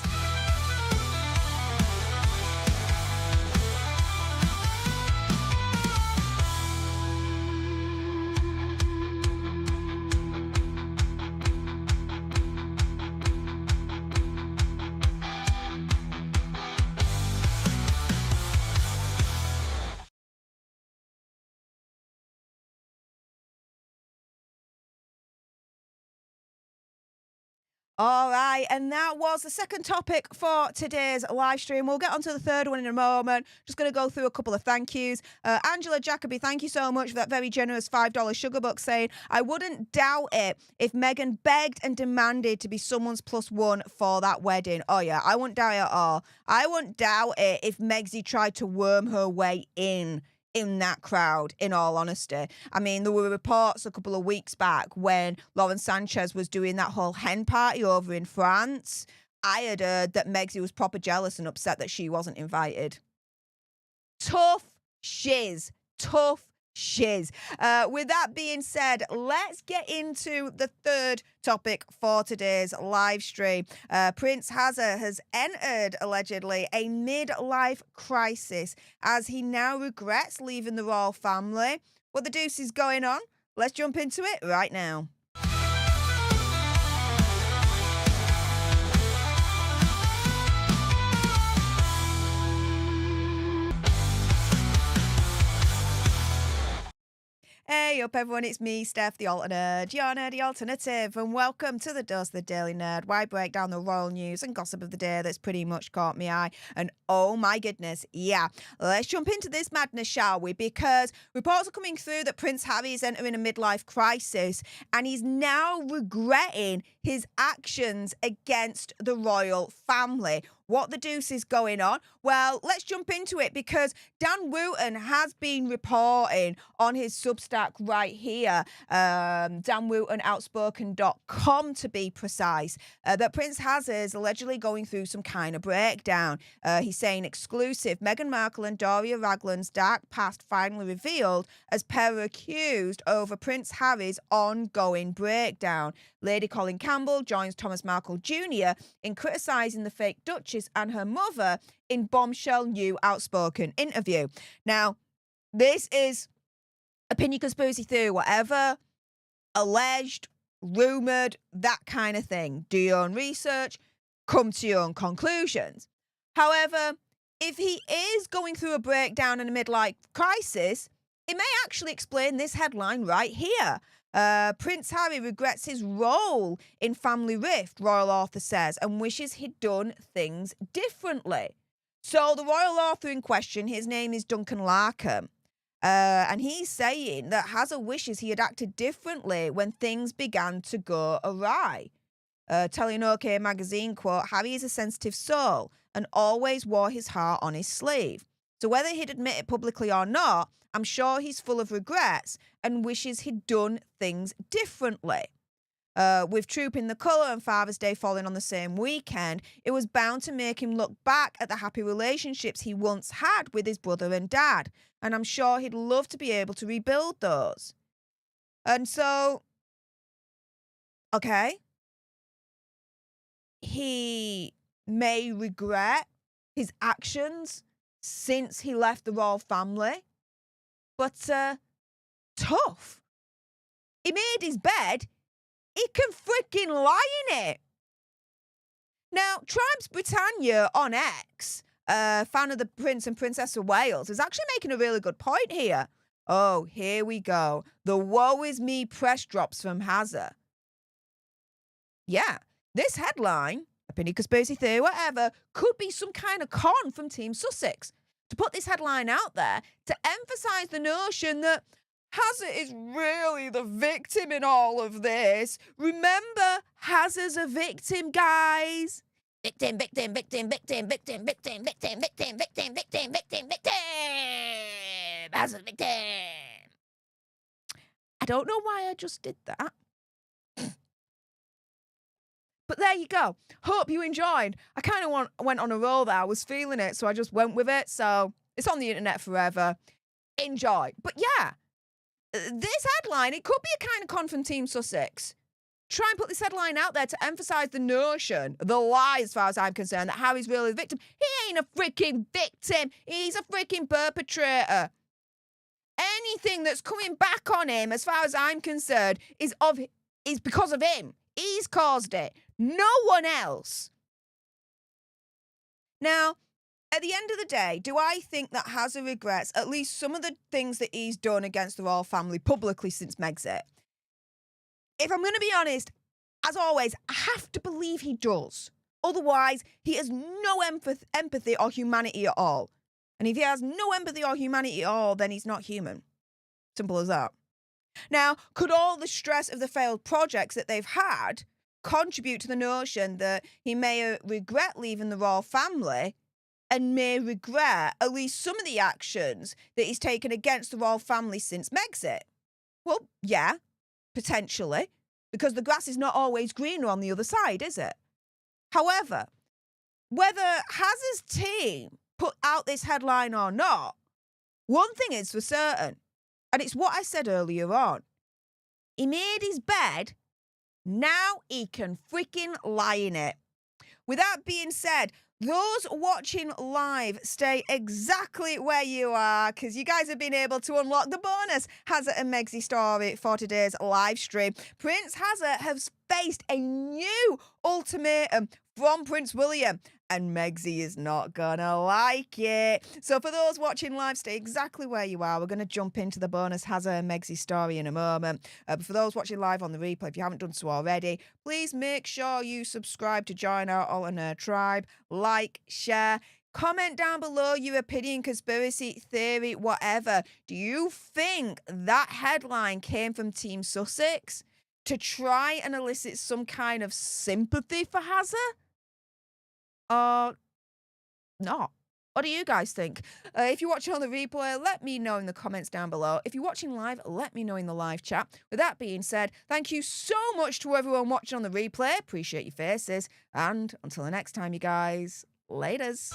All right, and that was the second topic for today's live stream. We'll get on to the third one in a moment. Just going to go through a couple of thank yous. Angela Jacoby, thank you so much for that very generous $5 sugar buck, saying, I wouldn't doubt it if Meghan begged and demanded to be someone's +1 for that wedding. Oh, yeah, I wouldn't doubt it at all. I wouldn't doubt it if Megsy tried to worm her way in that crowd, in all honesty. I mean, there were reports a couple of weeks back when Sanchez was doing that whole hen party over in France. I had heard that Megsy was proper jealous and upset that she wasn't invited. Tough shiz. Tough shiz. With that being said, let's get into the third topic for today's live stream. Prince Hazza has entered, allegedly, a midlife crisis as he now regrets leaving the royal family. What the deuce is going on? Let's jump into it right now. Hey up everyone, it's me, Stef, the alternate, your nerdy alternative, and welcome to the Dose, the Daily Nerd, where I break down the royal news and gossip of the day that's pretty much caught my eye. And oh my goodness, yeah, let's jump into this madness, shall we? Because reports are coming through that Prince Harry is entering a midlife crisis and he's now regretting his actions against the royal family. What the deuce is going on? Well, let's jump into it because Dan Wooten has been reporting on his Substack right here, danwootenoutspoken.com to be precise, that Prince Hazza is allegedly going through some kind of breakdown. He's saying exclusive, Meghan Markle and Doria Ragland's dark past finally revealed as pair are accused over Prince Harry's ongoing breakdown. Lady Colin Campbell joins Thomas Markle Jr. in criticising the fake Duchess and her mother in bombshell new outspoken interview. Now, this is opinion, conspiracy theory, whatever, alleged, rumoured, that kind of thing. Do your own research, come to your own conclusions. However, if he is going through a breakdown and a midlife crisis, it may actually explain this headline right here. Prince Harry regrets his role in family rift, royal author says, and wishes he'd done things differently. So the royal author in question, his name is Duncan Larkham, and he's saying that Hazza wishes he had acted differently when things began to go awry. Telling OK magazine, quote, Harry is a sensitive soul and always wore his heart on his sleeve. So whether he'd admit it publicly or not, I'm sure he's full of regrets and wishes he'd done things differently. With Trooping the Colour and Father's Day falling on the same weekend, it was bound to make him look back at the happy relationships he once had with his brother and dad. And I'm sure he'd love to be able to rebuild those. And so, okay, he may regret his actions since he left the royal family. But tough. He made his bed. He can freaking lie in it. Now, Tribes Britannia on X, fan of the Prince and Princess of Wales, is actually making a really good point here. Oh, here we go. The woe is me press drops from Hazza. Yeah, this headline, opinion, conspiracy theory, whatever, could be some kind of con from Team Sussex to put this headline out there to emphasise the notion that Hazza is really the victim in all of this. Remember, Hazza's a victim, guys. Victim, victim, victim, victim, victim, victim, victim, victim, victim, victim, victim, victim. Hazza's a victim. I don't know why I just did that. But there you go. Hope you enjoyed. I kind of went on a roll there. I was feeling it, so I just went with it. So it's on the internet forever. Enjoy. But yeah, this headline, it could be a kind of con from Team Sussex. try and put this headline out there to emphasise the notion, the lie as far as I'm concerned, that Harry's really the victim. He ain't a freaking victim. He's a freaking perpetrator. Anything that's coming back on him, as far as I'm concerned, is because of him. He's caused it. No one else. Now, at the end of the day, do I think that Hazza regrets at least some of the things that he's done against the royal family publicly since Megxit? If I'm going to be honest, as always, I have to believe he does. Otherwise, he has no empathy or humanity at all. And if he has no empathy or humanity at all, then he's not human. Simple as that. Now, could all the stress of the failed projects that they've had contribute to the notion that he may regret leaving the royal family and may regret at least some of the actions that he's taken against the royal family since Megxit? Well, yeah, potentially, because the grass is not always greener on the other side, is it? However, whether Hazza's team put out this headline or not, one thing is for certain, and it's what I said earlier on. He made his bed, now he can freaking lie in it. With that being said, those watching live, stay exactly where you are, because you guys have been able to unlock the bonus Hazza and Megxit story for today's live stream. Prince Hazza has faced a new ultimatum from Prince William, and Megxit is not gonna like it. So for those watching live, stay exactly where you are. We're going to jump into the bonus Hazza and Megxit story in a moment. But for those watching live on the replay, if you haven't done so already, please make sure you subscribe to join our Alternate tribe. Like, share, comment down below your opinion, conspiracy theory, whatever. Do you think that headline came from Team Sussex to try and elicit some kind of sympathy for Hazza? Or not? What do you guys think? If you're watching on the replay, let me know in the comments down below. If you're watching live, let me know in the live chat. With that being said, thank you so much to everyone watching on the replay. Appreciate your faces. And until the next time, you guys, laters.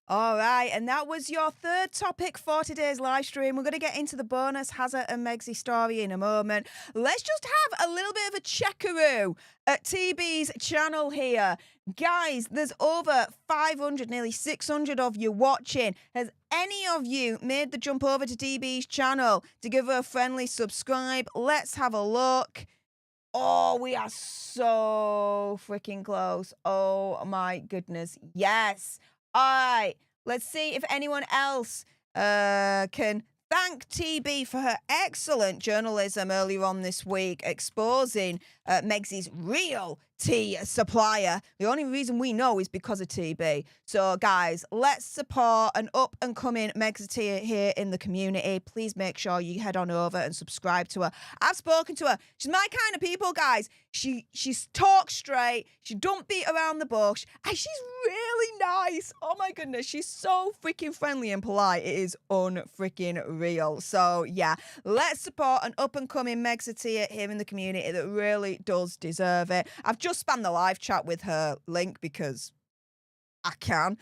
All right, and that was your third topic for today's live stream. We're going to get into the bonus Hazza and Megxit story in a moment. Let's just have a little bit of a checkaroo at TB's channel here. Guys, there's over 500, nearly 600 of you watching. Has any of you made the jump over to TB's channel to give her a friendly subscribe? Let's have a look. Oh, we are so freaking close. Oh, my goodness. Yes. All right, let's see if anyone else can thank TB for her excellent journalism earlier on this week, exposing Megxit's real tea supplier. The only reason we know is because of TB. So, guys, let's support an up-and-coming Megxit here in the community. Please make sure you head on over and subscribe to her. I've spoken to her. She's my kind of people, guys. She's talks straight. She don't beat around the bush. And she's really nice. Oh, my goodness. She's so freaking friendly and polite. It is unfreaking real. So, yeah, let's support an up-and-coming Megxit here in the community that really does deserve it. I've just spammed the live chat with her link because I can.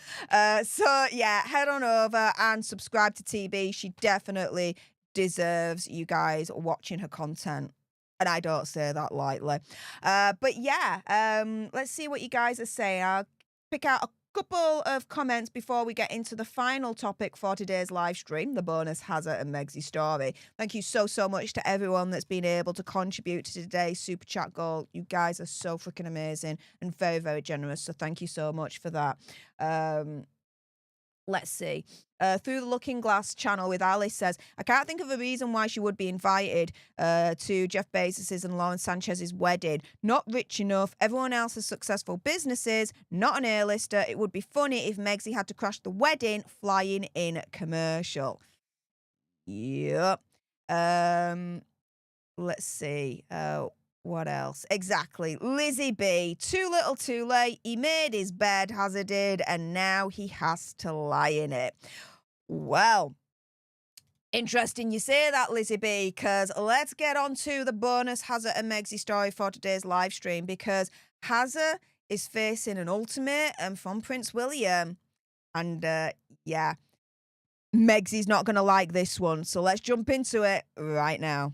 So, yeah, head on over and subscribe to TB. She definitely deserves you guys watching her content. And I don't say that lightly. But, yeah, let's see what you guys are saying. I'll pick out a couple of comments before we get into the final topic for today's live stream, the bonus Hazza and Megxit story. Thank you so much to everyone that's been able to contribute to today's super chat goal. You guys are so freaking amazing and very generous, so thank you so much for that. Let's see. Through the Looking Glass channel with Alice says, I can't think of a reason why she would be invited to Jeff Bezos' and Lauren Sanchez's wedding. Not rich enough. Everyone else has successful businesses. Not an A-lister. It would be funny if Megxit had to crash the wedding flying in commercial. Yep. Let's see. What else? Exactly. Lizzie B. Too little, too late. He made his bed, Hazard did, and now he has to lie in it. Well, interesting you say that, Lizzie B, because let's get on to the bonus Hazard and Megsy story for today's live stream, because Hazard is facing an ultimatum from Prince William. And yeah, Megsy's not going to like this one. So let's jump into it right now.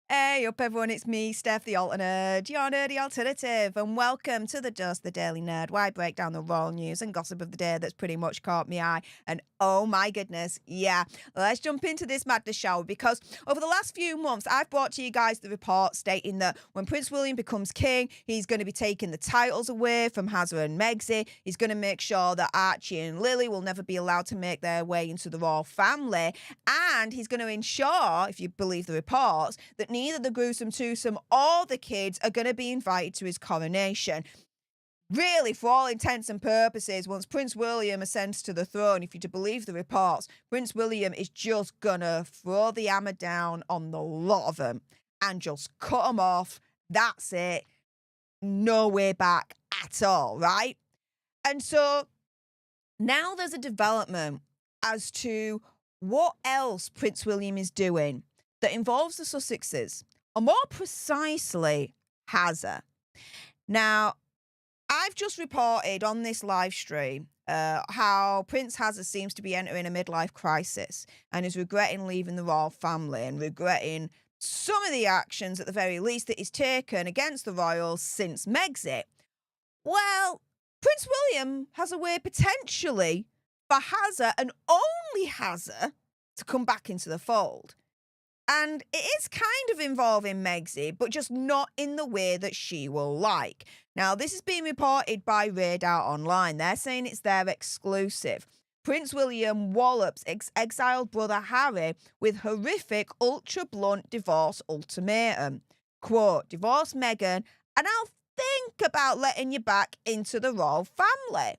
Hey up everyone, it's me, Stef the Alternate, your nerdy alternative, and welcome to the Dose, the Daily Nerd, where I break down the royal news and gossip of the day that's pretty much caught my eye. And oh my goodness, yeah, let's jump into this madness, shall we? Because over the last few months, I've brought to you guys the report stating that when Prince William becomes king, he's going to be taking the titles away from Hazard and Megsy. He's going to make sure that Archie and Lili will never be allowed to make their way into the royal family. And he's going to ensure, if you believe the reports, that neither the gruesome twosome or the kids are going to be invited to his coronation. Really, for all intents and purposes, once Prince William ascends to the throne, if you're to believe the reports, Prince William is just gonna throw the hammer down on the lot of them and just cut them off. That's it. No way back at all, right? And so now there's a development as to what else Prince William is doing that involves the Sussexes, or more precisely, Hazard. Now, I've just reported on this live stream how Prince Hazard seems to be entering a midlife crisis and is regretting leaving the royal family and regretting some of the actions, at the very least, that he's taken against the royals since Megxit. Well, Prince William has a way potentially for Hazard, and only Hazard, to come back into the fold. And it is kind of involving Megsy, but just not in the way that she will like. Now, this is being reported by Radar Online. They're saying it's their exclusive. Prince William wallops exiled brother Harry with horrific, ultra-blunt divorce ultimatum. Quote, divorce Meghan, and I'll think about letting you back into the royal family.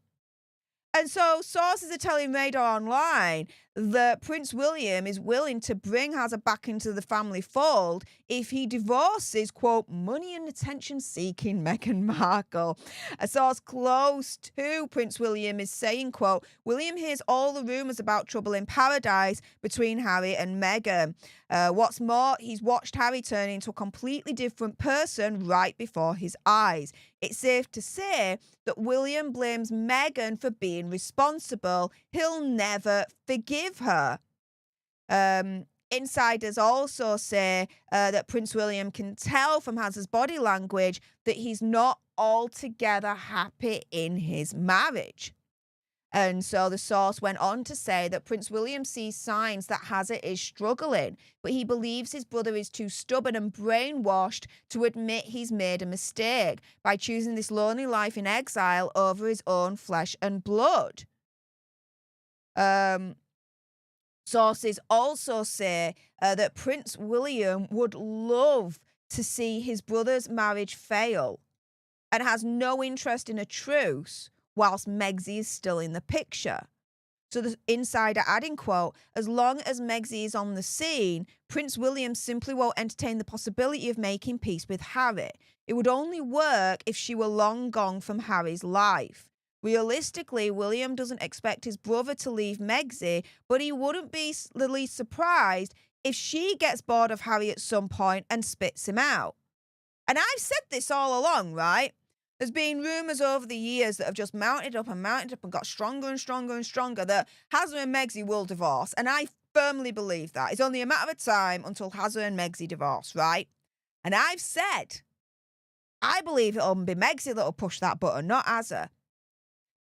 And so sources are telling Radar Online that Prince William is willing to bring Hazard back into the family fold if he divorces, quote, money and attention-seeking Meghan Markle. A source close to Prince William is saying, quote, William hears all the rumours about trouble in paradise between Harry and Meghan. What's more, he's watched Harry turn into a completely different person right before his eyes. It's safe to say that William blames Meghan for being responsible. He'll never forgive her. Insiders also say that Prince William can tell from Hazard's body language that he's not altogether happy in his marriage. And so the source went on to say that Prince William sees signs that Hazard is struggling, but he believes his brother is too stubborn and brainwashed to admit he's made a mistake by choosing this lonely life in exile over his own flesh and blood. Sources also say that Prince William would love to see his brother's marriage fail and has no interest in a truce whilst Megsy is still in the picture. So the insider adding, quote, as long as Megsy is on the scene, Prince William simply won't entertain the possibility of making peace with Harry. It would only work if she were long gone from Harry's life. Realistically, William doesn't expect his brother to leave Megsy, but he wouldn't be the least surprised if she gets bored of Harry at some point and spits him out. And I've said this all along, right? There's been rumours over the years that have just mounted up and got stronger and stronger and stronger that Hazard and Megsy will divorce. And I firmly believe that. It's only a matter of time until Hazard and Megsy divorce, right? And I've said, I believe it'll be Megsy that'll push that button, not Hazard.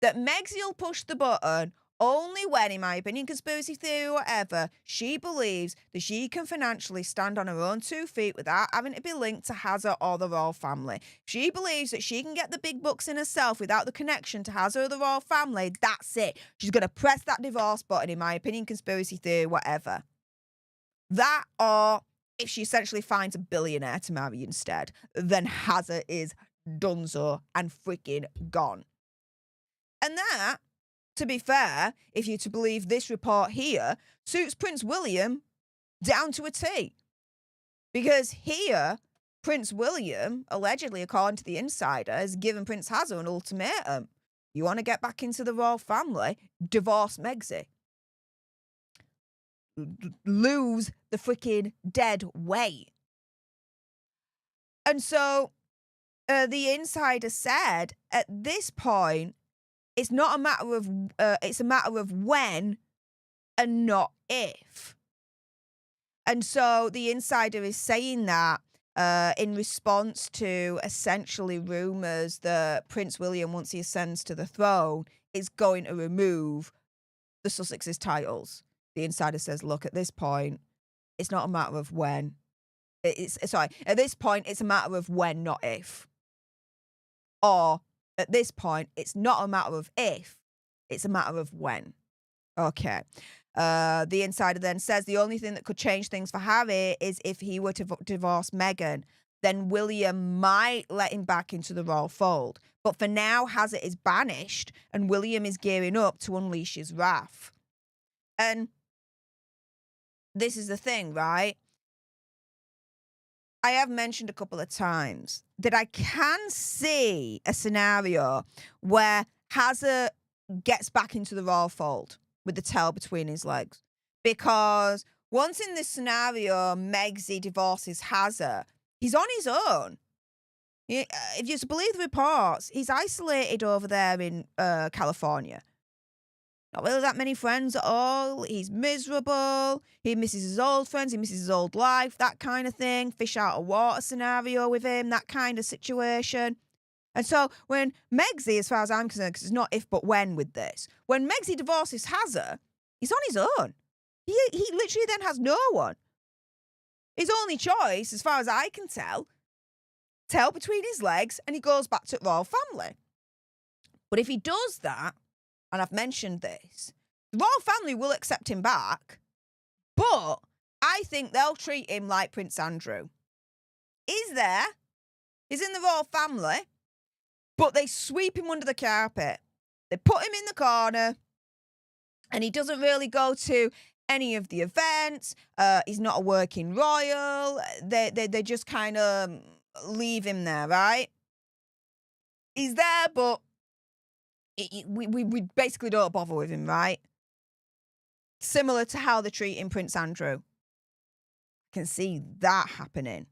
That Megsy will push the button only when, in my opinion, conspiracy theory or whatever, she believes that she can financially stand on her own 2 feet without having to be linked to Hazard or the royal family. She believes that she can get the big bucks in herself without the connection to Hazard or the royal family. That's it. She's going to press that divorce button, in my opinion, conspiracy theory, whatever. That, or if she essentially finds a billionaire to marry instead, then Hazard is donezo and freaking gone. And that, to be fair, if you're to believe this report here, suits Prince William down to a T. Because here, Prince William, allegedly, according to the insider, has given Prince Hazza an ultimatum. You want to get back into the royal family? Divorce Megxi. Lose the freaking dead weight. And so the insider said, at this point, it's not a matter of, it's a matter of when and not if. And so the insider is saying that in response to essentially rumours that Prince William, once he ascends to the throne, is going to remove the Sussex's titles. The insider says, look, at this point, it's not a matter of when. At this point, it's a matter of when, not if. Or, at this point, it's not a matter of if, it's a matter of when. Okay. The insider then says the only thing that could change things for Harry is if he were to divorce Meghan. Then William might let him back into the royal fold. But for now, Hazza is banished and William is gearing up to unleash his wrath. And this is the thing, right? I have mentioned a couple of times that I can see a scenario where Hazza gets back into the royal fold with the tail between his legs. Because once in this scenario, Megxi divorces Hazza, he's on his own. If you're to believe the reports, he's isolated over there in California. Not really that many friends at all. He's miserable. He misses his old friends. He misses his old life, that kind of thing. Fish out of water scenario with him, that kind of situation. And so when Megxi, as far as I'm concerned, because it's not if but when with this, when Megxi divorces Hazza, he's on his own. He literally then has no one. His only choice, as far as I can tell, tail between his legs, and he goes back to the royal family. But if he does that, and I've mentioned this, the royal family will accept him back, but I think they'll treat him like Prince Andrew. He's there, he's in the royal family, but they sweep him under the carpet. They put him in the corner, and he doesn't really go to any of the events. He's not a working royal. They just kind of leave him there, right? He's there, but we basically don't bother with him, right? Similar to how they're treating Prince Andrew. I can see that happening.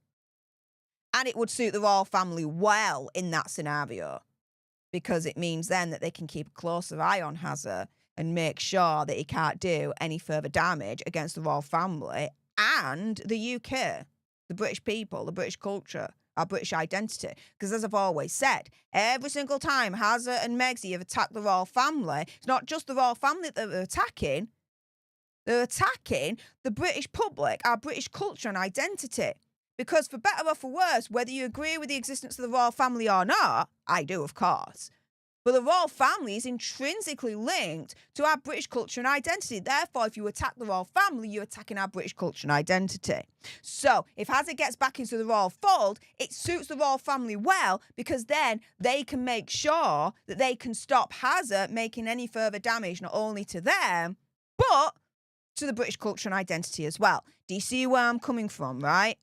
And it would suit the royal family well in that scenario, because it means then that they can keep a closer eye on Hazza and make sure that he can't do any further damage against the royal family and the UK, the British people, the British culture, our British identity. Because as I've always said, every single time Hazza and Megxi have attacked the royal family, it's not just the royal family that they're attacking the British public, our British culture and identity. Because for better or for worse, whether you agree with the existence of the royal family or not, I do, of course, but the royal family is intrinsically linked to our British culture and identity. Therefore, if you attack the royal family, you're attacking our British culture and identity. So, if Hazza gets back into the royal fold, it suits the royal family well, because then they can make sure that they can stop Hazza making any further damage, not only to them, but to the British culture and identity as well. Do you see where I'm coming from, right?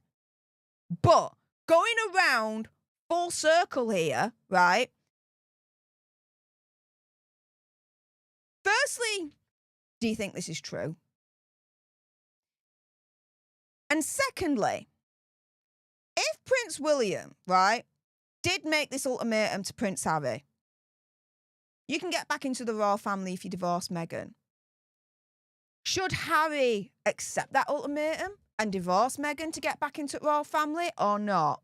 But going around full circle here, right? Firstly, do you think this is true? And secondly, if Prince William, right, did make this ultimatum to Prince Harry, you can get back into the royal family if you divorce Meghan. Should Harry accept that ultimatum and divorce Meghan to get back into the royal family or not?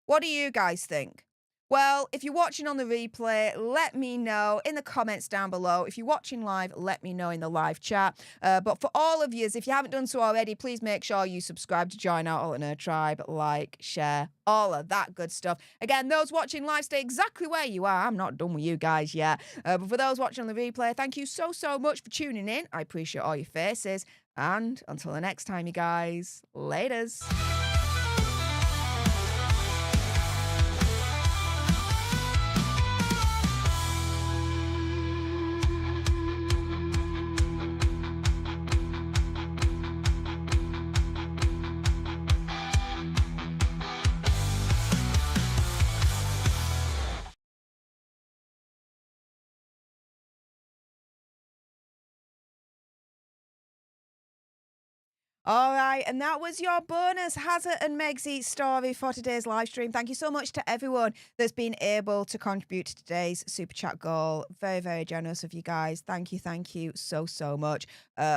What do you guys think? Well, if you're watching on the replay, let me know in the comments down below. If you're watching live, let me know in the live chat. But for all of you, if you haven't done so already, please make sure you subscribe to join our Alternate Tribe, like, share, all of that good stuff. Again, those watching live, stay exactly where you are. I'm not done with you guys yet. But for those watching on the replay, thank you so much for tuning in. I appreciate all your faces. And until the next time, you guys, laters. All right, and that was your bonus Hazard and Megsy story for today's live stream. Thank you so much to everyone that's been able to contribute to today's super chat goal. Very, very generous of you guys. Thank you so, so much.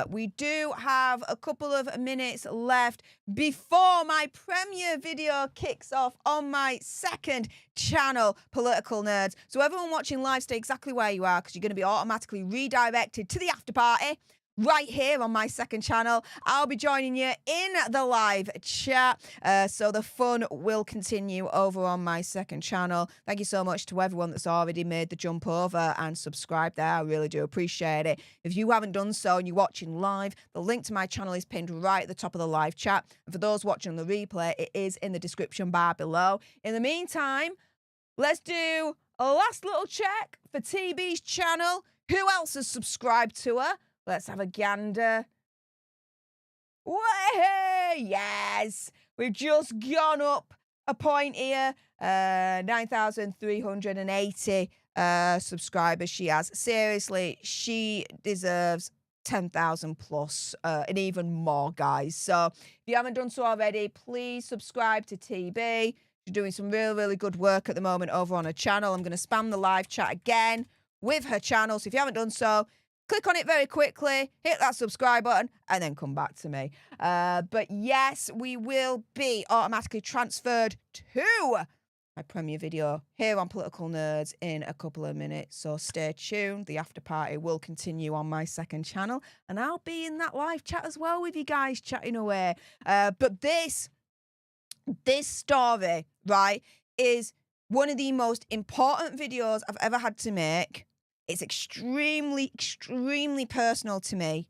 We do have a couple of minutes left before my premiere video kicks off on my second channel, Political Nerds. So everyone watching live, stay exactly where you are because you're going to be automatically redirected to the after party right here on my second channel. I'll be joining you in the live chat, so the fun will continue over on my second channel. Thank you so much to everyone that's already made the jump over and subscribed there. I really do appreciate it. If you haven't done so and you're watching live, the link to my channel is pinned right at the top of the live chat. And for those watching the replay, it is in the description bar below. In the meantime, let's do a last little check for TB's channel. Who else has subscribed to her? Let's have a gander. Way, yes. We've just gone up a point here. 9,380 subscribers she has. Seriously, she deserves 10,000 plus and even more, guys. So if you haven't done so already, please subscribe to TB. She's doing some really, really good work at the moment over on her channel. I'm going to spam the live chat again with her channel. So if you haven't done so, click on it very quickly, hit that subscribe button, and then come back to me. But yes, we will be automatically transferred to my premiere video here on Political Nerds in a couple of minutes. So stay tuned. The after party will continue on my second channel, and I'll be in that live chat as well with you guys chatting away. But this story, right, is one of the most important videos I've ever had to make. It's extremely, extremely personal to me.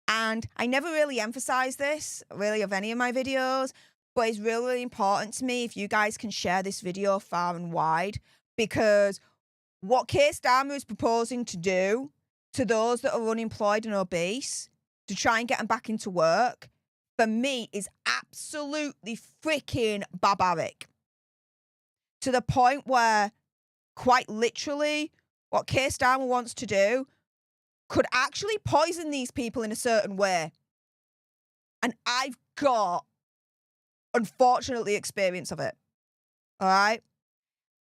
And I never really emphasize this, really, of any of my videos, but it's really, really important to me if you guys can share this video far and wide, because what Keir Starmer is proposing to do to those that are unemployed and obese, to try and get them back into work, for me is absolutely freaking barbaric. To the point where, quite literally, what Keir Starmer wants to do could actually poison these people in a certain way. And I've got, unfortunately, experience of it. All right?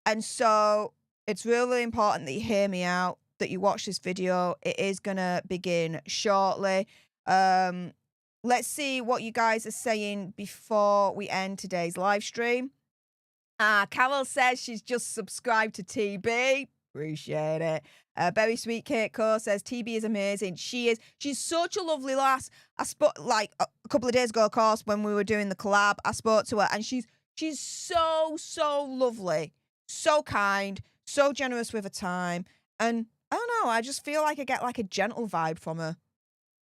And so it's really important that you hear me out, that you watch this video. It is going to begin shortly. Let's see what you guys are saying before we end today's live stream. Carol says she's just subscribed to TB. Appreciate it. Very Sweet Kate Co says TB is amazing. She is. She's such a lovely lass. I spoke like a couple of days ago, of course, when we were doing the collab. I spoke to her, and she's so lovely, so kind, so generous with her time. And I don't know. I just feel like I get like a gentle vibe from her.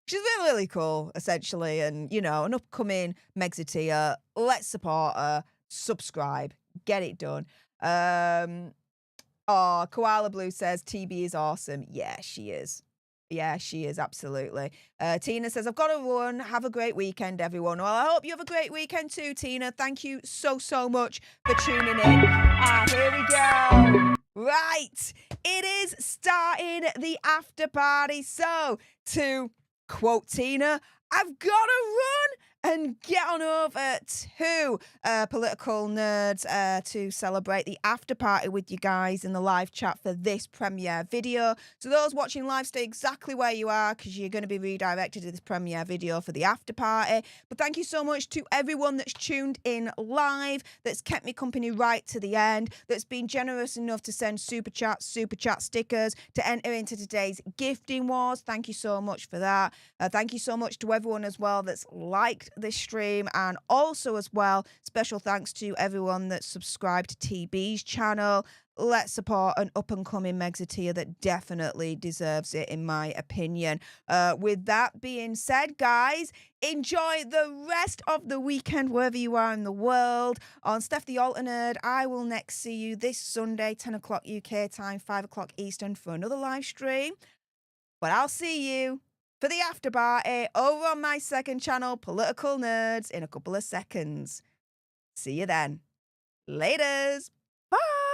She's really, really cool, essentially, and you know, an upcoming Megxiteer. Let's support her. Subscribe. Get it done. Oh, Koala Blue says TB is awesome. Yeah, she is. Yeah, she is, absolutely. Tina says, I've got to run. Have a great weekend, everyone. Well, I hope you have a great weekend too, Tina. Thank you so much for tuning in. Here we go. Right. It is starting the after party. So, to quote Tina, I've got to run and get on over to Political Nerds to celebrate the after party with you guys in the live chat for this premiere video. So those watching live, stay exactly where you are because you're going to be redirected to this premiere video for the after party. But thank you so much to everyone that's tuned in live, that's kept me company right to the end, that's been generous enough to send super chat stickers to enter into today's gifting wars. Thank you so much for that. Thank you so much to everyone as well that's liked this stream, and also as well, special thanks to everyone that's subscribed to TB's channel. Let's support an up-and-coming Megxiteer that definitely deserves it, in my opinion. With that being said, guys, enjoy the rest of the weekend wherever you are in the world. On Stef the Alternate, I will next see you this Sunday, 10 o'clock UK time, 5 o'clock Eastern, for another live stream. But I'll see you for the after party over on my second channel, Political Nerds, in a couple of seconds. See you then. Laters. Bye.